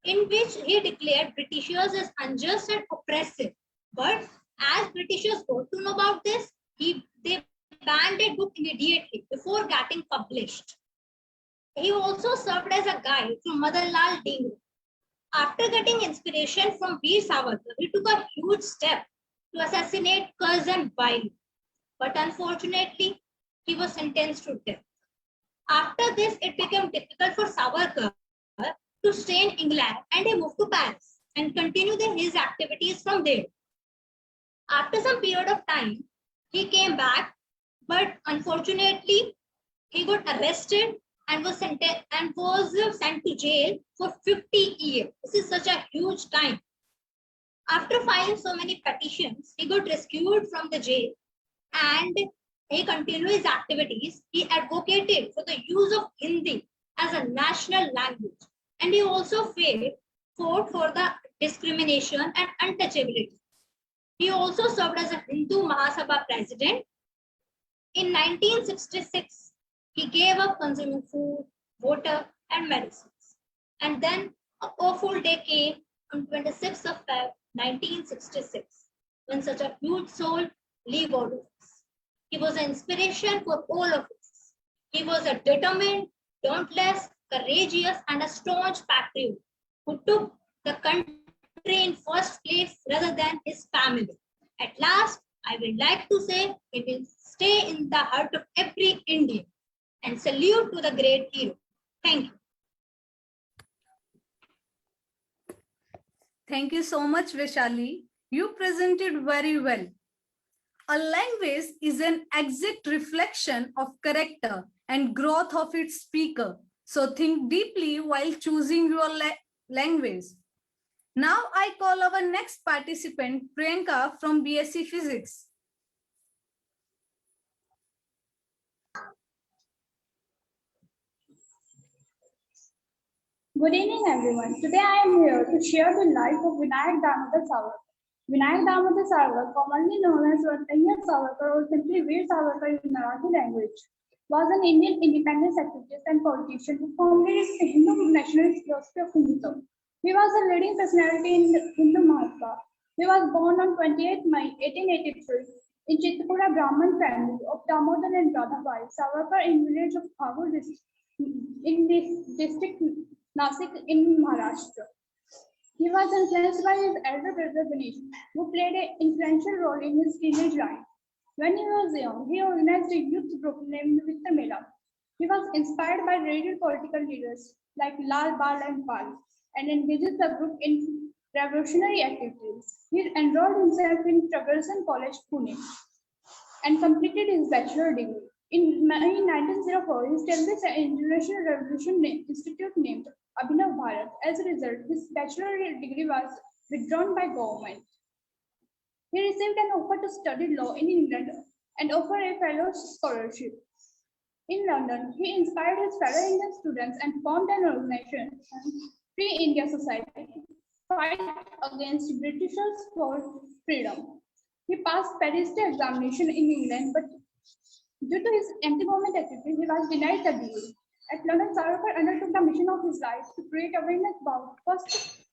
in which he declared Britishers as unjust and oppressive. But as Britishers got to know about this, they banned that book immediately before getting published. He also served as a guide to Madanlal Dingre. After getting inspiration from Veer Savarkar, he took a huge step to assassinate Curzon Wily. But unfortunately, he was sentenced to death. After this, it became difficult for Savarkar to stay in England, and he moved to Paris and continued his activities from there. After some period of time, he came back, but unfortunately, he got arrested and was sent to jail for 50 years. This is such a huge time. After filing so many petitions, he got rescued from the jail and he continued his activities. He advocated for the use of Hindi as a national language, and he also fought for the discrimination and untouchability. He also served as a Hindu Mahasabha president. In 1966, he gave up consuming food, water, and medicines. And then a awful day came on 26th of February 1966, when such a huge soul leave out of us. He was an inspiration for all of us. He was a determined, dauntless, courageous, and a staunch patriot who took the country in first place rather than his family. At last, I would like to say he will stay in the heart of every Indian. And salute to the great hero. Thank you. Thank you so much, Vaishali. You presented very well. A language is an exact reflection of character and growth of its speaker. So think deeply while choosing your language. Now I call our next participant, Priyanka from BSc Physics. Good evening, everyone. Today I am here to share the life of Vinayak Damodar Savarkar. Vinayak Damodar Savarkar, commonly known as Vatanya Savarkar or simply Veer Savarkar in Marathi language, was an Indian independence activist and politician who founded the Hindu nationalist philosophy of Hindutva. He was a leading personality in the Hindu Mahasabha. He was born on 28 May 1883 in Chitpura Brahman family of Damodar and Radhabai Savarkar in village of Bhagur in this district Nasik in Maharashtra. He was influenced by his elder brother Ganesh, who played an influential role in his teenage life. When he was young, he organized a youth group named Vittar Mela. He was inspired by radical political leaders like Lal Bal and Pal and engaged the group in revolutionary activities. He enrolled himself in Tragarsan College, Pune, and completed his bachelor degree. In 1904, he established an International Revolution Institute named Abhinav Bharat. As a result, his bachelor degree was withdrawn by government. He received an offer to study law in England and offered a fellow scholarship. In London, he inspired his fellow Indian students and formed an organization, Free India Society, to fight against Britishers for freedom. He passed Paris examination in England, but due to his anti-government activities, he was denied the degree. At London, Savarkar undertook the mission of his life to create awareness about first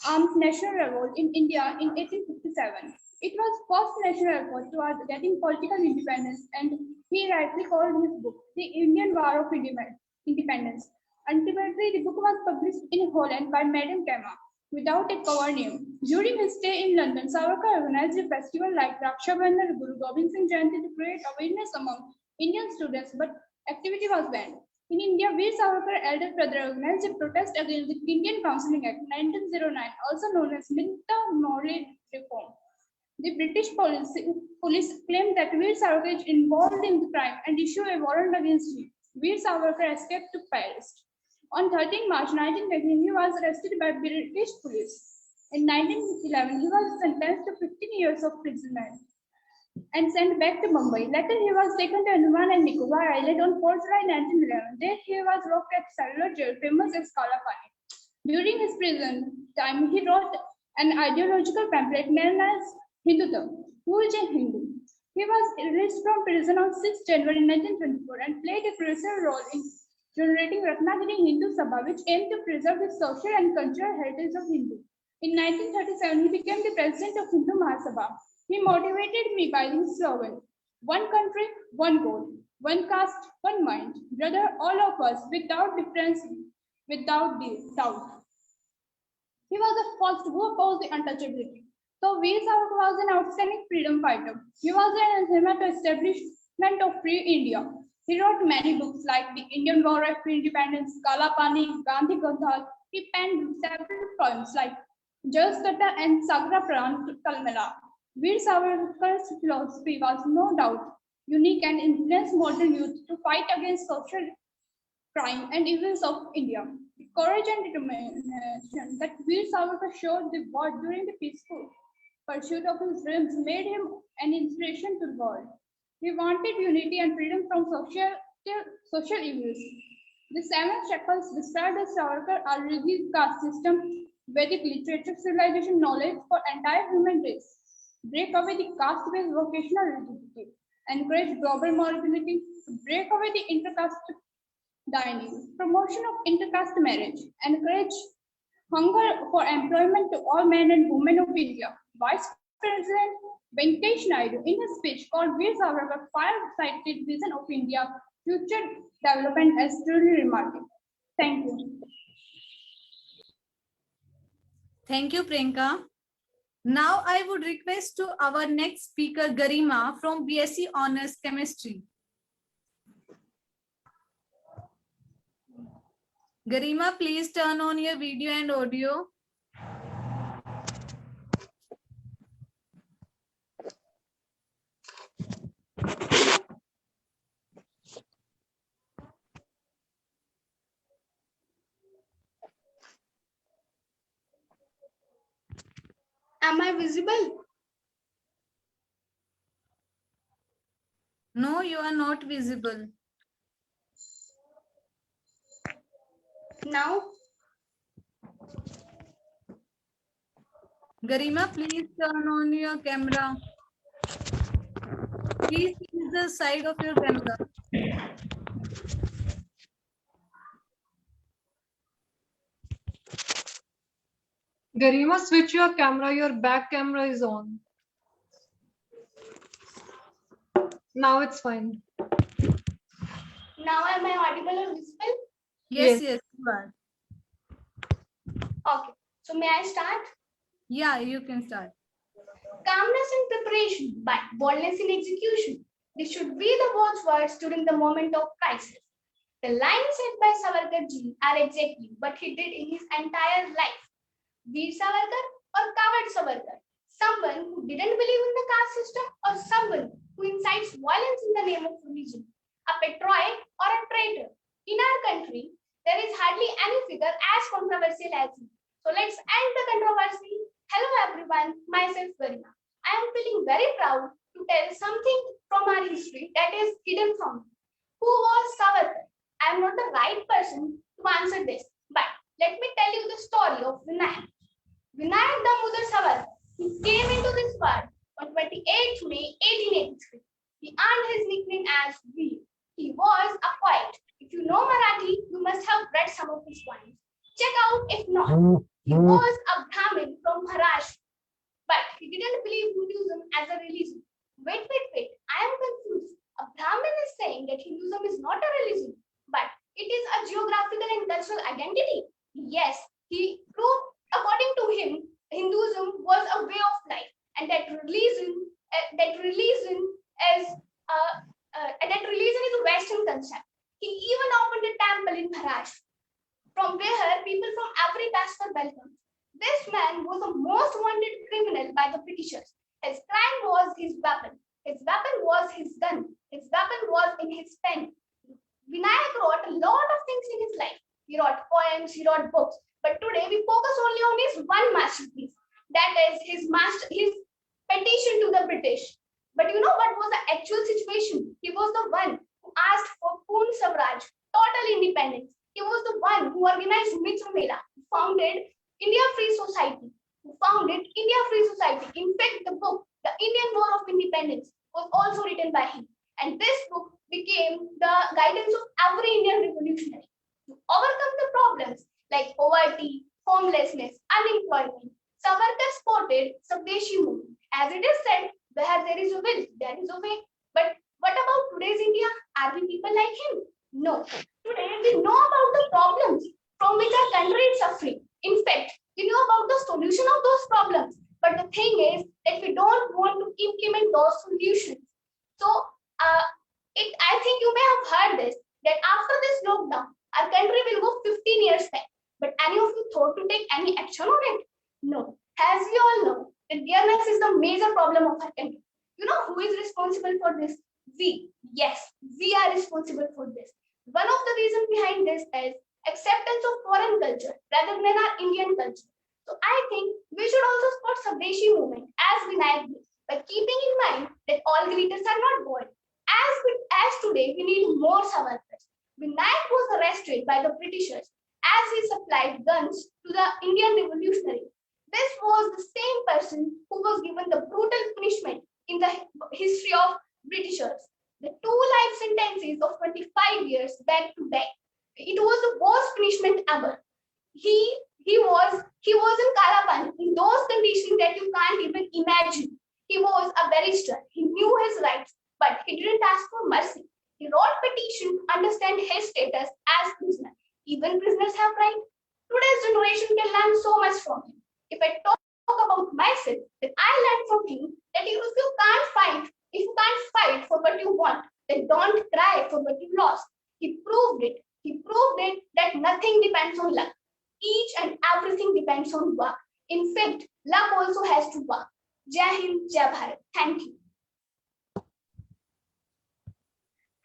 armed national revolt in India in 1857. It was first national effort towards getting political independence, and he rightly called his book The Indian War of Independence. Ultimately, the book was published in Holland by Madame Kemma without a cover name. During his stay in London, Savarkar organized a festival like Raksha Bandhan, Guru Gobind Singh Jayanti to create awareness among Indian students, but activity was banned. In India, Veer Savarkar elder brother organized a protest against the Indian Counselling Act 1909, also known as Minta Morley Reform. British police claimed that Veer Savarkar is involved in the crime and issued a warrant against him. Veer Savarkar escaped to Paris. On 13 March 1913, he was arrested by British police. In 1911, he was sentenced to 15 years of imprisonment and sent back to Mumbai. Later, he was taken to Andaman and Nicobar Island on 4 July 1911. There, he was locked at cellular jail, famous as Kalapani. During his prison time, he wrote an ideological pamphlet known as Hinduism, Who is a Hindu? He was released from prison on 6 January 1924 and played a crucial role in generating Ratnagiri Hindu Sabha, which aimed to preserve the social and cultural heritage of Hindu. In 1937, he became the president of Hindu Mahasabha. He motivated me by his slogan, one country, one goal, one caste, one mind, brother, all of us, without difference, without doubt. He was the first who opposed the untouchability. So Veer Savarkar was an outstanding freedom fighter. He was an anathema to establishment of free India. He wrote many books like The Indian War of Independence, Kala Pani, Gandhi Gandhar. He penned several poems like Jaskata and Sagra Pran Kalmela. Veer Savarkar's philosophy was no doubt unique and influenced modern youth to fight against social crime and evils of India. The courage and determination that Veer Savarkar showed the world during the peaceful pursuit of his dreams made him an inspiration to the world. He wanted unity and freedom from social evils. The 7 shackles described as Savarkar are rigid caste system, Vedic literature, civilization, knowledge for entire human race. Break away the caste-based vocational rigidity. Encourage global mobility. Break away the intercaste dining. Promotion of intercaste marriage. Encourage hunger for employment to all men and women of India. Vice President Venkatesh Naidu, in his speech called Veer Savarkar far-sighted vision of India future development as truly remarkable. Thank you. Thank you, Priyanka. Now I would request to our next speaker, Garima from BSc Honors Chemistry. Garima, please turn on your video and audio. Am I visible? No, you are not visible. Now? Garima, please turn on your camera. Please use the side of your camera. Garima, switch your camera. Your back camera is on. Now it's fine. Now am I audible or visible? Yes, you are. Okay. So may I start? Yeah, you can start. Calmness in preparation, but boldness in execution. This should be the watchwords during the moment of crisis. The lines said by Savarkar ji are exactly what he did in his entire life. Veer Savarkar or Coward Savarkar? Someone who didn't believe in the caste system or someone who incites violence in the name of religion? A patriot or a traitor? In our country, there is hardly any figure as controversial as him. So let's end the controversy. Hello everyone, myself Garima. I am feeling very proud to tell something from our history that is hidden from me. Who was Savarkar? I am not the right person to answer this, but let me tell you the story of Vinayak. Vinayak Damodar Savarkar. He came into this world on 28th May 1883. He earned his nickname as Veer. He was a poet. If you know Marathi, you must have read some of his poems. Check out if not. He was a Brahmin from Maharashtra, but he didn't believe Hinduism as a religion. Wait, I am confused. A Brahmin is saying that Hinduism is not a religion, but it is a geographical and cultural identity. Yes, he proved, according to him, Hinduism was a way of life, and that religion is a Western concept. He even opened a temple in Maharashtra, from where people from every caste were welcomed. This man was the most wanted criminal by the Britishers. His crime was his gun. His weapon was in his pen. Vinayak wrote a lot of things in his life. He wrote poems, he wrote books. But today we focus only on his one masterpiece. That is his petition to the British. But you know what was the actual situation? He was the one who asked for Poorn Swaraj, total independence. He was the one who organized Mitra Mela, who founded India Free Society. In fact, the book, The Indian War of Independence, was also written by him. And this book became the guidance of every Indian revolutionary. To overcome the problems like poverty, homelessness, unemployment, Savarkar spotted Swadeshi movement. As it is said, where there is a will, there is a way. But what about today's India? Are we people like him? No. Today we know about the problems from which our country is suffering. In fact, we know about the solution of those problems. But the thing is that we don't want to implement those solutions. So I think you may have heard this, that after this lockdown, our country will go 15 years back. But any of you thought to take any action on it? No. As we all know, that dearness is the major problem of our country. You know who is responsible for this? We. Yes, we are responsible for this. One of the reasons behind this is acceptance of foreign culture rather than our Indian culture. So I think we should also support Swadeshi movement as Vinayak did, by keeping in mind that all greeters are not gold. As today we need more Savarkars. Vinayak was arrested by the Britishers as he supplied guns to the Indian revolutionary. This was the same person who was given the brutal punishment in the history of Britishers. The 2 life sentences of 25 years back to back. It was the worst punishment ever. He was in Kalapani in those conditions that you can't even imagine. He was a barrister. He knew his rights, but he didn't ask for mercy. He wrote petition to understand his status as prisoner. Even prisoners have rights. Today's generation can learn so much from him. If I talk about myself, then I learned from him that if you can't fight for what you want, then don't cry for what you lost. He proved it. He proved it that nothing depends on luck. Each and everything depends on work. In fact, luck also has to work. Jai Hind, Jai Bharat. Thank you.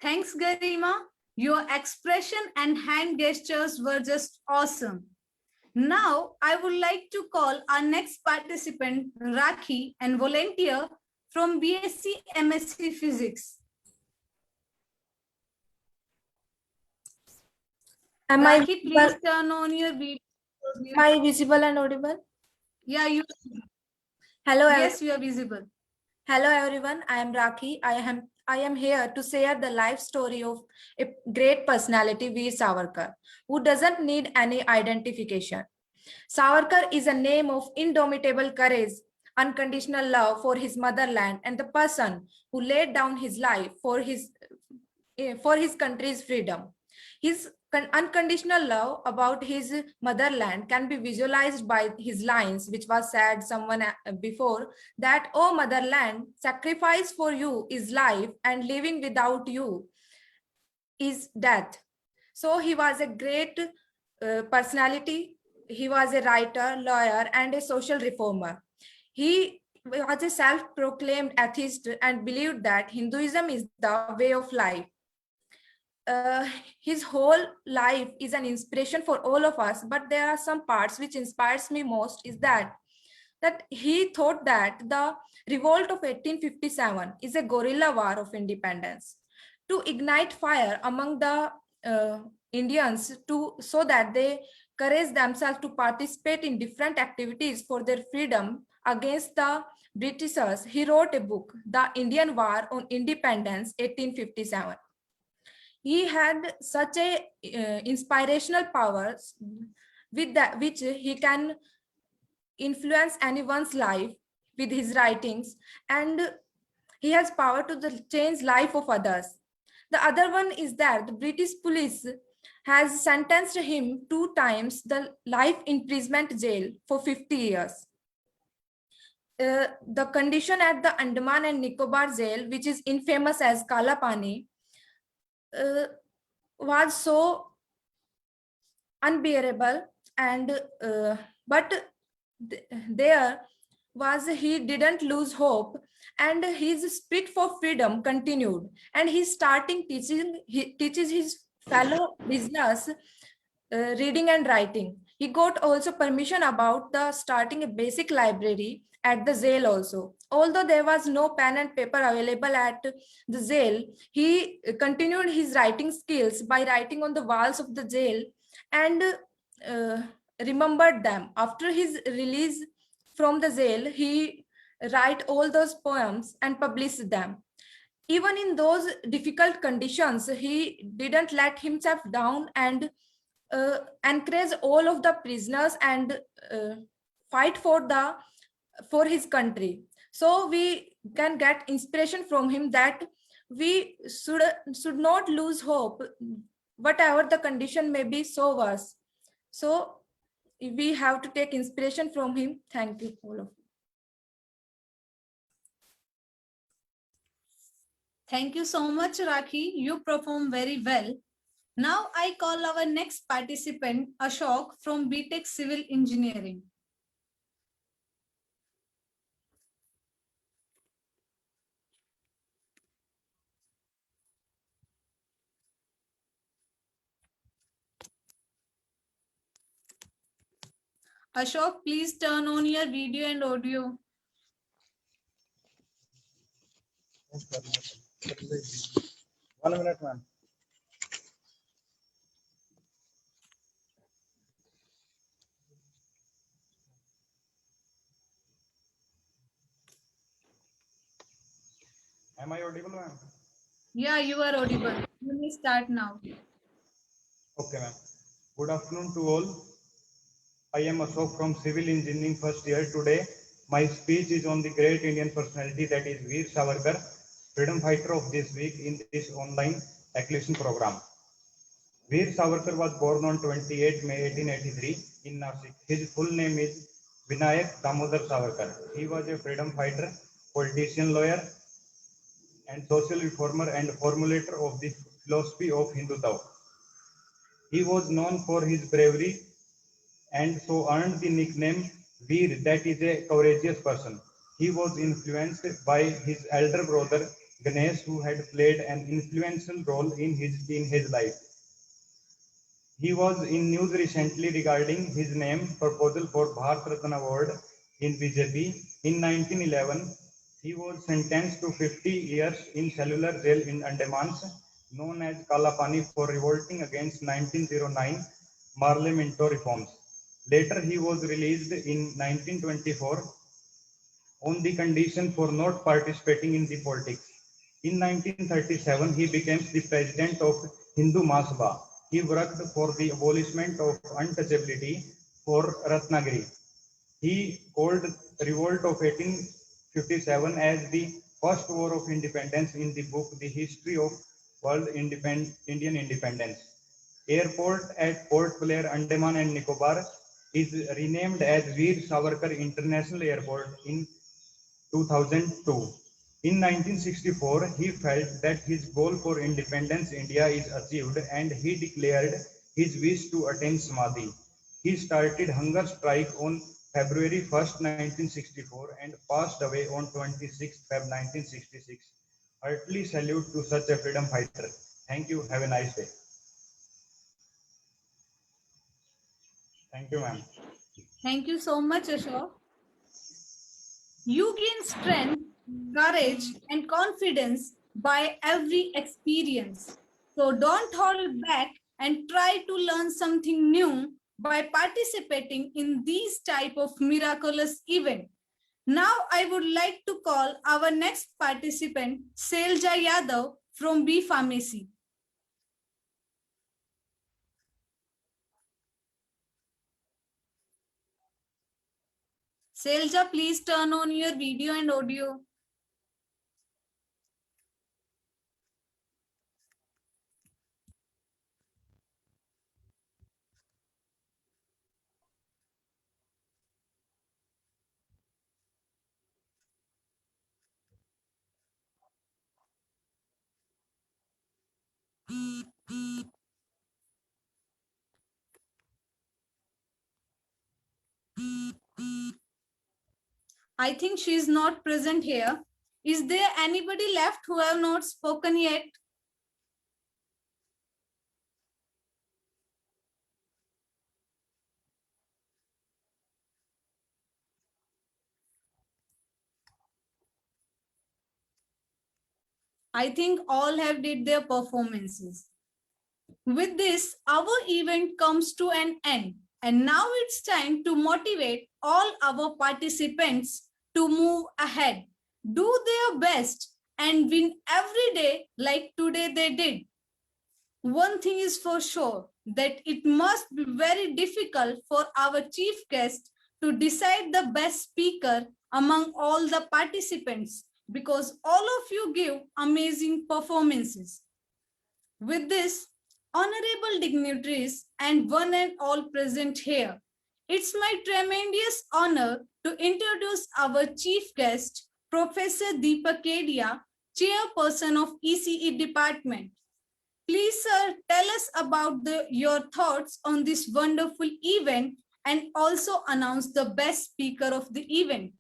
Thanks, Garima. Your expression and hand gestures were just awesome. Now, I would like to call our next participant, Rakhi, and volunteer from BSc MSc Physics. Rakhi, please turn on your video. Am I visible and audible? Yeah, you. Hello. Yes, you are visible. Hello, everyone. I am Rakhi. I am here to share the life story of a great personality, Veer Savarkar, who doesn't need any identification. Savarkar is a name of indomitable courage, unconditional love for his motherland, and the person who laid down his life for his country's freedom. His unconditional love about his motherland can be visualized by his lines, which was said someone before, that, "Oh motherland, sacrifice for you is life, and living without you is death." So he was a great personality. He was a writer, lawyer, and a social reformer. He was a self-proclaimed atheist and believed that Hinduism is the way of life. His whole life is an inspiration for all of us, but there are some parts which inspires me most is that he thought that the revolt of 1857 is a guerrilla war of independence to ignite fire among the Indians so that they encourage themselves to participate in different activities for their freedom against the Britishers. He wrote a book, The Indian War on Independence, 1857. He had such a inspirational powers with that which he can influence anyone's life with his writings, and he has power to change life of others. The other one is that the British police has sentenced him 2 times the life imprisonment jail for 50 years. The condition at the Andaman and Nicobar jail, which is infamous as Kalapani, was so unbearable, and but there was he didn't lose hope, and his spirit for freedom continued. And he's starting teaching, he teaches his fellow prisoners reading and writing. He got also permission about the starting a basic library at the jail also. Although there was no pen and paper available at the jail, he continued his writing skills by writing on the walls of the jail and uh, remembered them. After his release from the jail, he write all those poems and published them. Even in those difficult conditions, he didn't let himself down and encourage all of the prisoners and fight for his country. So we can get inspiration from him that we should not lose hope, whatever the condition may be so worse. So we have to take inspiration from him. Thank you, all of you. Thank you so much, Rakhi. You perform very well. Now I call our next participant, Ashok from BTech Civil Engineering. Ashok, please turn on your video and audio. One minute, ma'am. Am I audible, ma'am? Yeah, you are audible. You may start now. Okay, ma'am. Good afternoon to all. I am Ashok from Civil Engineering first year. Today, my speech is on the great Indian personality, that is Veer Savarkar, freedom fighter of this week in this online acclamation program. Veer Savarkar was born on 28 May 1883 in Nasik. His full name is Vinayak Damodar Savarkar. He was a freedom fighter, politician, lawyer, and social reformer and formulator of the philosophy of Hindu Tao. He was known for his bravery and so earned the nickname Veer, that is a courageous person. He was influenced by his elder brother Ganesh, who had played an influential role in his life. He was in news recently regarding his name proposal for Bharat Ratna Award in BJP. In 1911, he was sentenced to 50 years in cellular jail in Andamans, known as Kalapani, for revolting against 1909 Marley Minto reforms. Later, he was released in 1924 on the condition for not participating in the politics. In 1937, he became the president of Hindu Mahasabha. He worked for the abolishment of untouchability for Ratnagiri. He called revolt of 1857 as the first war of independence in the book The History of World Indian Independence. Airport at Port Blair, Andaman and Nicobar is renamed as Veer Savarkar International Airport in 2002. In 1964, he felt that his goal for independence India is achieved and he declared his wish to attain Samadhi. He started hunger strike on February 1st, 1964 and passed away on 26th Feb 1966. Heartily salute to such a freedom fighter. Thank you. Have a nice day. Thank you, ma'am. Thank you so much, Ashok. You gain strength, courage, and confidence by every experience. So don't hold back and try to learn something new by participating in these type of miraculous event. Now I would like to call our next participant, Selja Yadav from B Pharmacy. Selja, please turn on your video and audio. I think she is not present here. Is there anybody left who have not spoken yet? I think all have did their performances. With this, our event comes to an end. And now it's time to motivate all our participants to move ahead, do their best, and win every day like today they did. One thing is for sure, that it must be very difficult for our chief guest to decide the best speaker among all the participants, because all of you give amazing performances. With this, honorable dignitaries and one and all present here, it's my tremendous honor to introduce our chief guest, Professor Deepak Kedia, Chairperson of ECE Department. Please, sir, tell us about your thoughts on this wonderful event and also announce the best speaker of the event.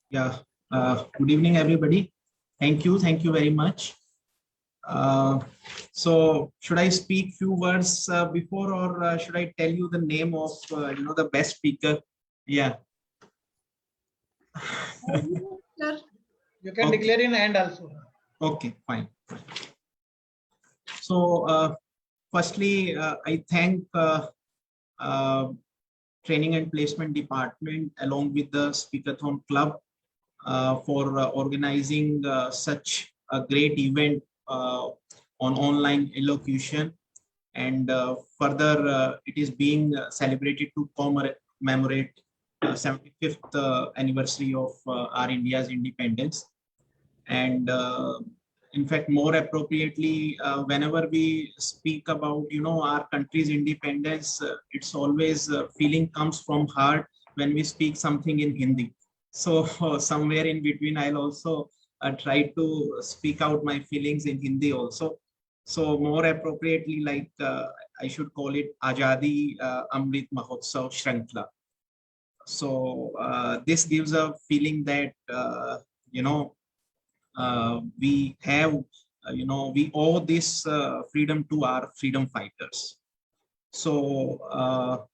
Yeah, good evening, everybody. Thank you very much. So should I speak few words before, or should I tell you the name of the best speaker? Yeah. You can declare in end also. Okay, fine. So firstly, I thank Training and Placement Department along with the Speakathon Club for organizing such a great event on online elocution, and further it is being celebrated to commemorate 75th anniversary of our India's independence. And in fact, more appropriately, whenever we speak about our country's independence, it's always feeling comes from heart when we speak something in Hindi. So somewhere in between, I'll also try to speak out my feelings in Hindi also. So more appropriately, like I should call it Azadi Amrit Mahotsav Shrankla. So this gives a feeling that we have, we owe this freedom to our freedom fighters. So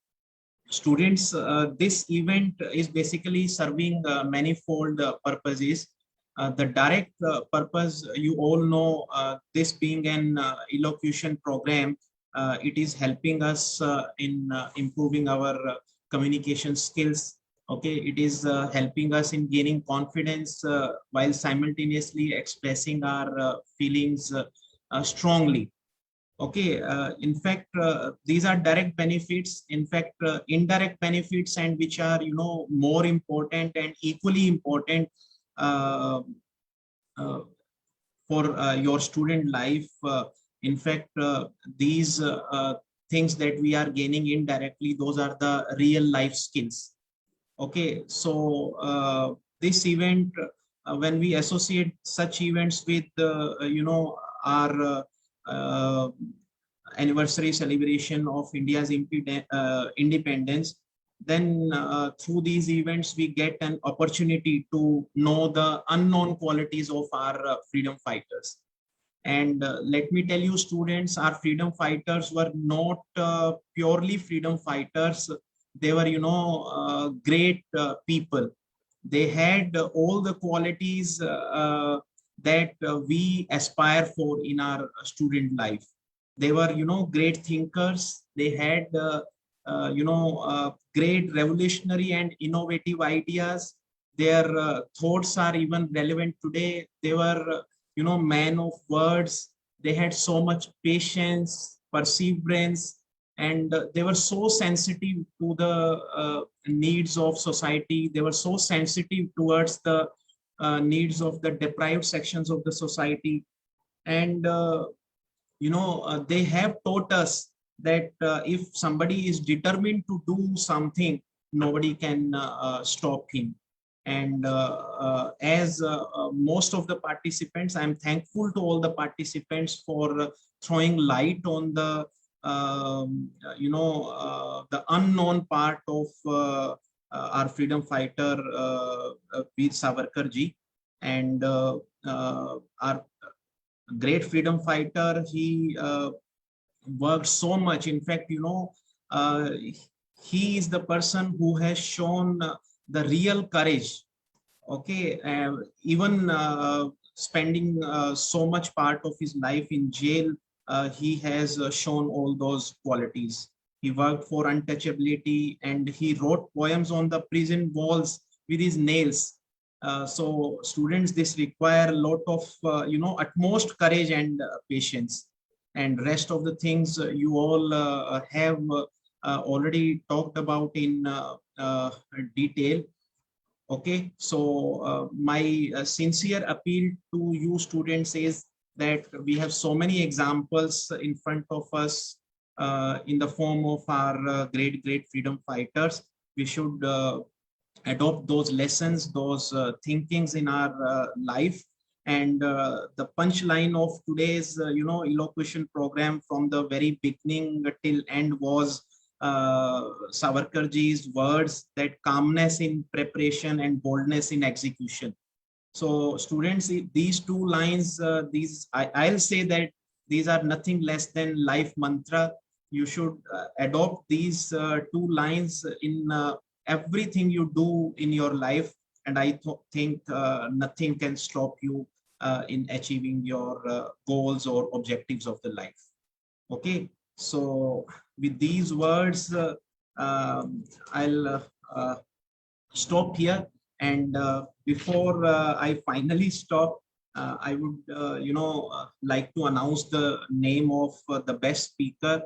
students, this event is basically serving manifold purposes. The direct purpose, you all know, this being an elocution program, it is helping us in improving our communication skills. Okay, it is helping us in gaining confidence while simultaneously expressing our feelings strongly. Okay, in fact, these are direct benefits. In fact, indirect benefits, and which are more important and equally important for your student life. In fact, these things that we are gaining indirectly, those are the real life skills. Okay, so this event, when we associate such events with our anniversary celebration of India's independence, then through these events we get an opportunity to know the unknown qualities of our freedom fighters. And let me tell you, students, our freedom fighters were not purely freedom fighters. They were great people. They had all the qualities that we aspire for in our student life. They were great thinkers. They had great revolutionary and innovative ideas. Their thoughts are even relevant today. They were men of words. They had so much patience, perseverance, and they were so sensitive to the needs of society. They were so sensitive towards the needs of the deprived sections of the society. And they have taught us that if somebody is determined to do something, nobody can stop him. And as most of the participants, I'm thankful to all the participants for throwing light on the the unknown part of our freedom fighter Veer Savarkar ji, and our great freedom fighter. He worked so much. In fact, he is the person who has shown the real courage. Okay, even spending so much part of his life in jail, he has shown all those qualities. He worked for untouchability, and he wrote poems on the prison walls with his nails. So students, this require a lot of utmost courage and patience. And rest of the things you all have already talked about in detail. Okay, so my sincere appeal to you students is that we have so many examples in front of us in the form of our great freedom fighters. We should adopt those lessons, those thinkings in our life. And the punchline of today's elocution program from the very beginning till end was Savarkarji's words, that calmness in preparation and boldness in execution. So students, these two lines, I'll say that these are nothing less than life mantra. You should adopt these two lines in everything you do in your life, and I think nothing can stop you in achieving your goals or objectives of the life. Okay, so with these words, I'll stop here. And before I finally stop, I would like to announce the name of the best speaker.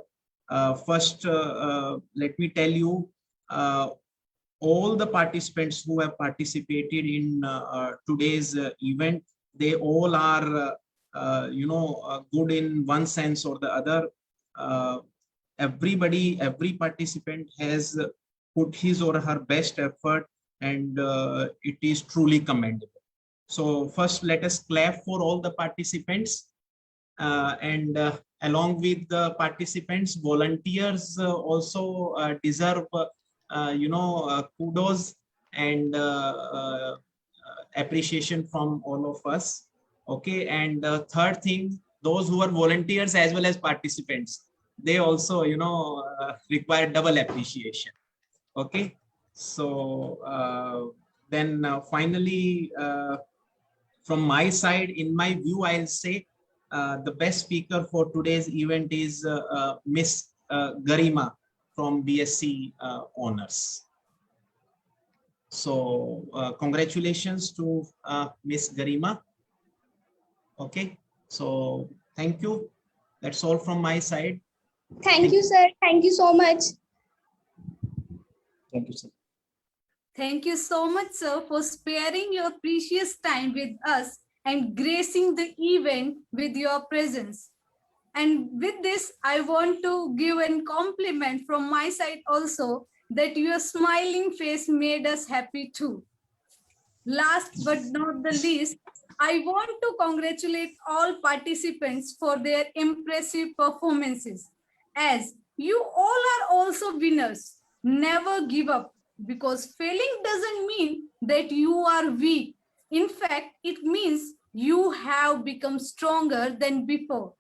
First, let me tell you, all the participants who have participated in today's event, they all are good in one sense or the other. Every participant has put his or her best effort, and it is truly commendable. So first, let us clap for all the participants, and along with the participants, volunteers also deserve kudos and appreciation from all of us. Okay, and third thing, those who are volunteers as well as participants, they also require double appreciation. Okay, so then finally, from my side, in my view, I'll say the best speaker for today's event is Miss Garima from BSc Honors. So congratulations to Miss Garima. Okay, so thank you. That's all from my side. Thank you, sir. Thank you so much. Thank you, sir. Thank you so much, sir, for sparing your precious time with us and gracing the event with your presence. And with this, I want to give a compliment from my side also, that your smiling face made us happy too. Last but not the least, I want to congratulate all participants for their impressive performances. As you all are also winners, never give up, because failing doesn't mean that you are weak. In fact, it means you have become stronger than before.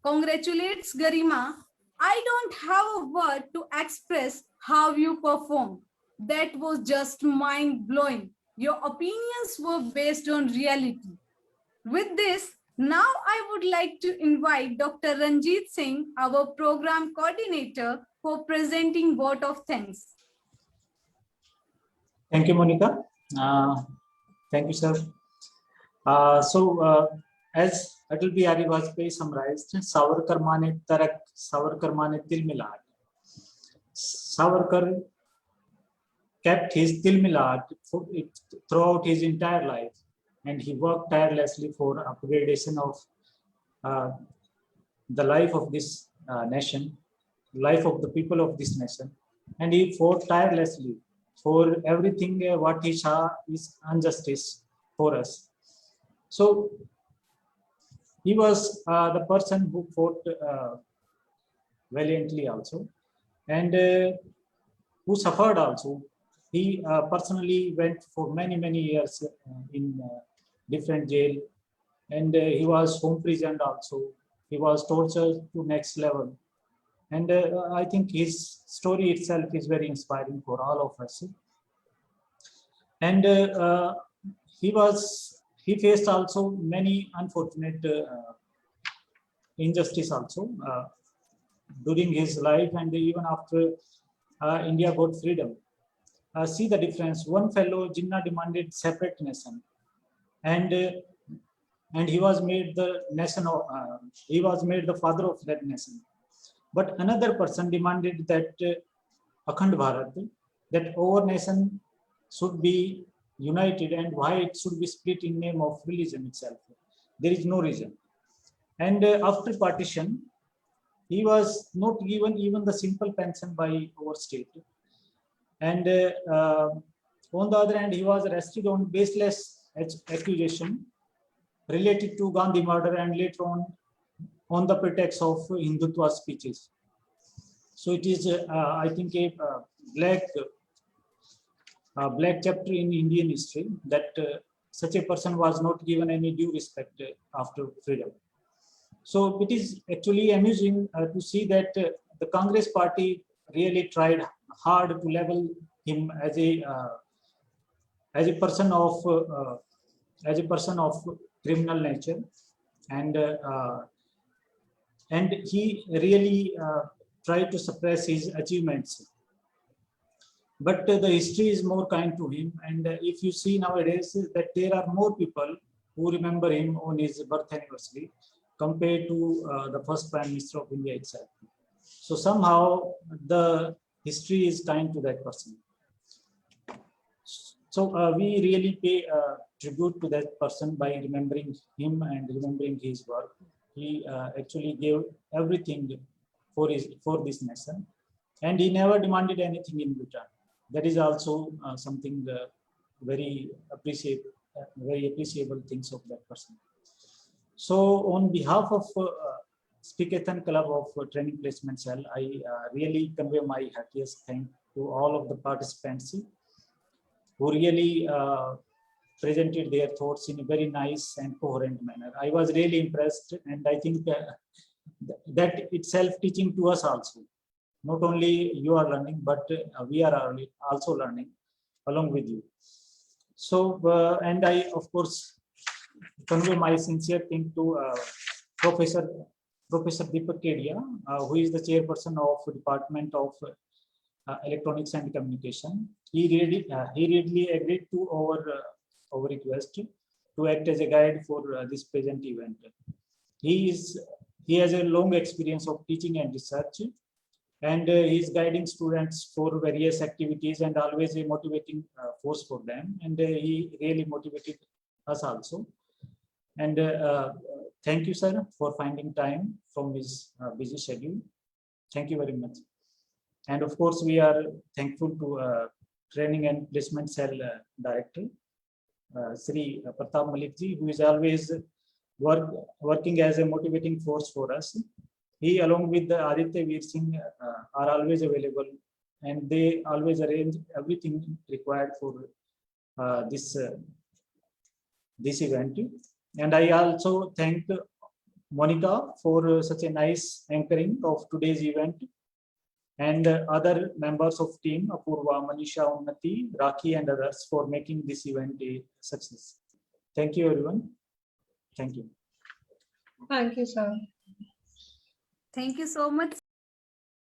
Congratulations, Garima. I don't have a word to express how you performed. That was just mind-blowing. Your opinions were based on reality. With this, now I would like to invite Dr. Ranjit Singh, our program coordinator, for presenting vote of thanks. Thank you, Monica. Thank you, sir. As Atal Bihari Vajpayee summarized, Savarkar mane tarak, Savarkar mane til milaat. Savarkar kept his til milaat throughout his entire life, and he worked tirelessly for upgradation of the life of this nation, life of the people of this nation, and he fought tirelessly for everything what he saw is injustice for us. So he was the person who fought valiantly also, and who suffered also he personally went for many years in different jail, and he was home prisoned also. He was tortured to next level. And I think his story itself is very inspiring for all of us. And he faced also many unfortunate injustice also during his life, and even after India got freedom. See the difference. One fellow, Jinnah, demanded separate nation, and he was made the nation of, he was made the father of that nation. But another person demanded that Akhand Bharat, that our nation should be united, and why it should be split in name of religion itself. There is no reason. And after partition, he was not given even the simple pension by our state. And on the other hand, he was arrested on baseless accusation related to Gandhi murder, and later on the pretext of Hindutva speeches. So it is, I think, a black chapter in Indian history, that such a person was not given any due respect after freedom. So it is actually amusing to see that the Congress party really tried hard to level him as a person of criminal nature, and he really tried to suppress his achievements. But the history is more kind to him, and if you see nowadays that there are more people who remember him on his birth anniversary compared to the first Prime Minister of India itself. So somehow the history is kind to that person. So we really pay tribute to that person by remembering him and remembering his work. He actually gave everything for this nation, and he never demanded anything in return. That is also something very appreciable things of that person. So on behalf of Speakathon Club of Training Placement Cell, I really convey my heartiest thanks to all of the participants who really presented their thoughts in a very nice and coherent manner. I was really impressed, and I think that itself teaching to us also. Not only you are learning, but we are also learning along with you. So, and I, of course, convey my sincere thanks to Professor Deepak Kedia, who is the chairperson of Department of Electronics and Communication. He readily agreed to our request to act as a guide for this present event. He has a long experience of teaching and research, and he is guiding students for various activities and always a motivating force for them. And he really motivated us also. And thank you, sir, for finding time from his busy schedule. Thank you very much. And of course, we are thankful to Training and Placement Cell Director, Sri Pratap Malik ji, who is always working as a motivating force for us. He, along with Aditya Veer Singh, are always available, and they always arrange everything required for this event. And I also thank Monica for such a nice anchoring of today's event, and other members of team, Apurva, Manisha, Unnati, Rakhi, and others for making this event a success. Thank you, everyone. Thank you. Thank you, sir. Thank you so much.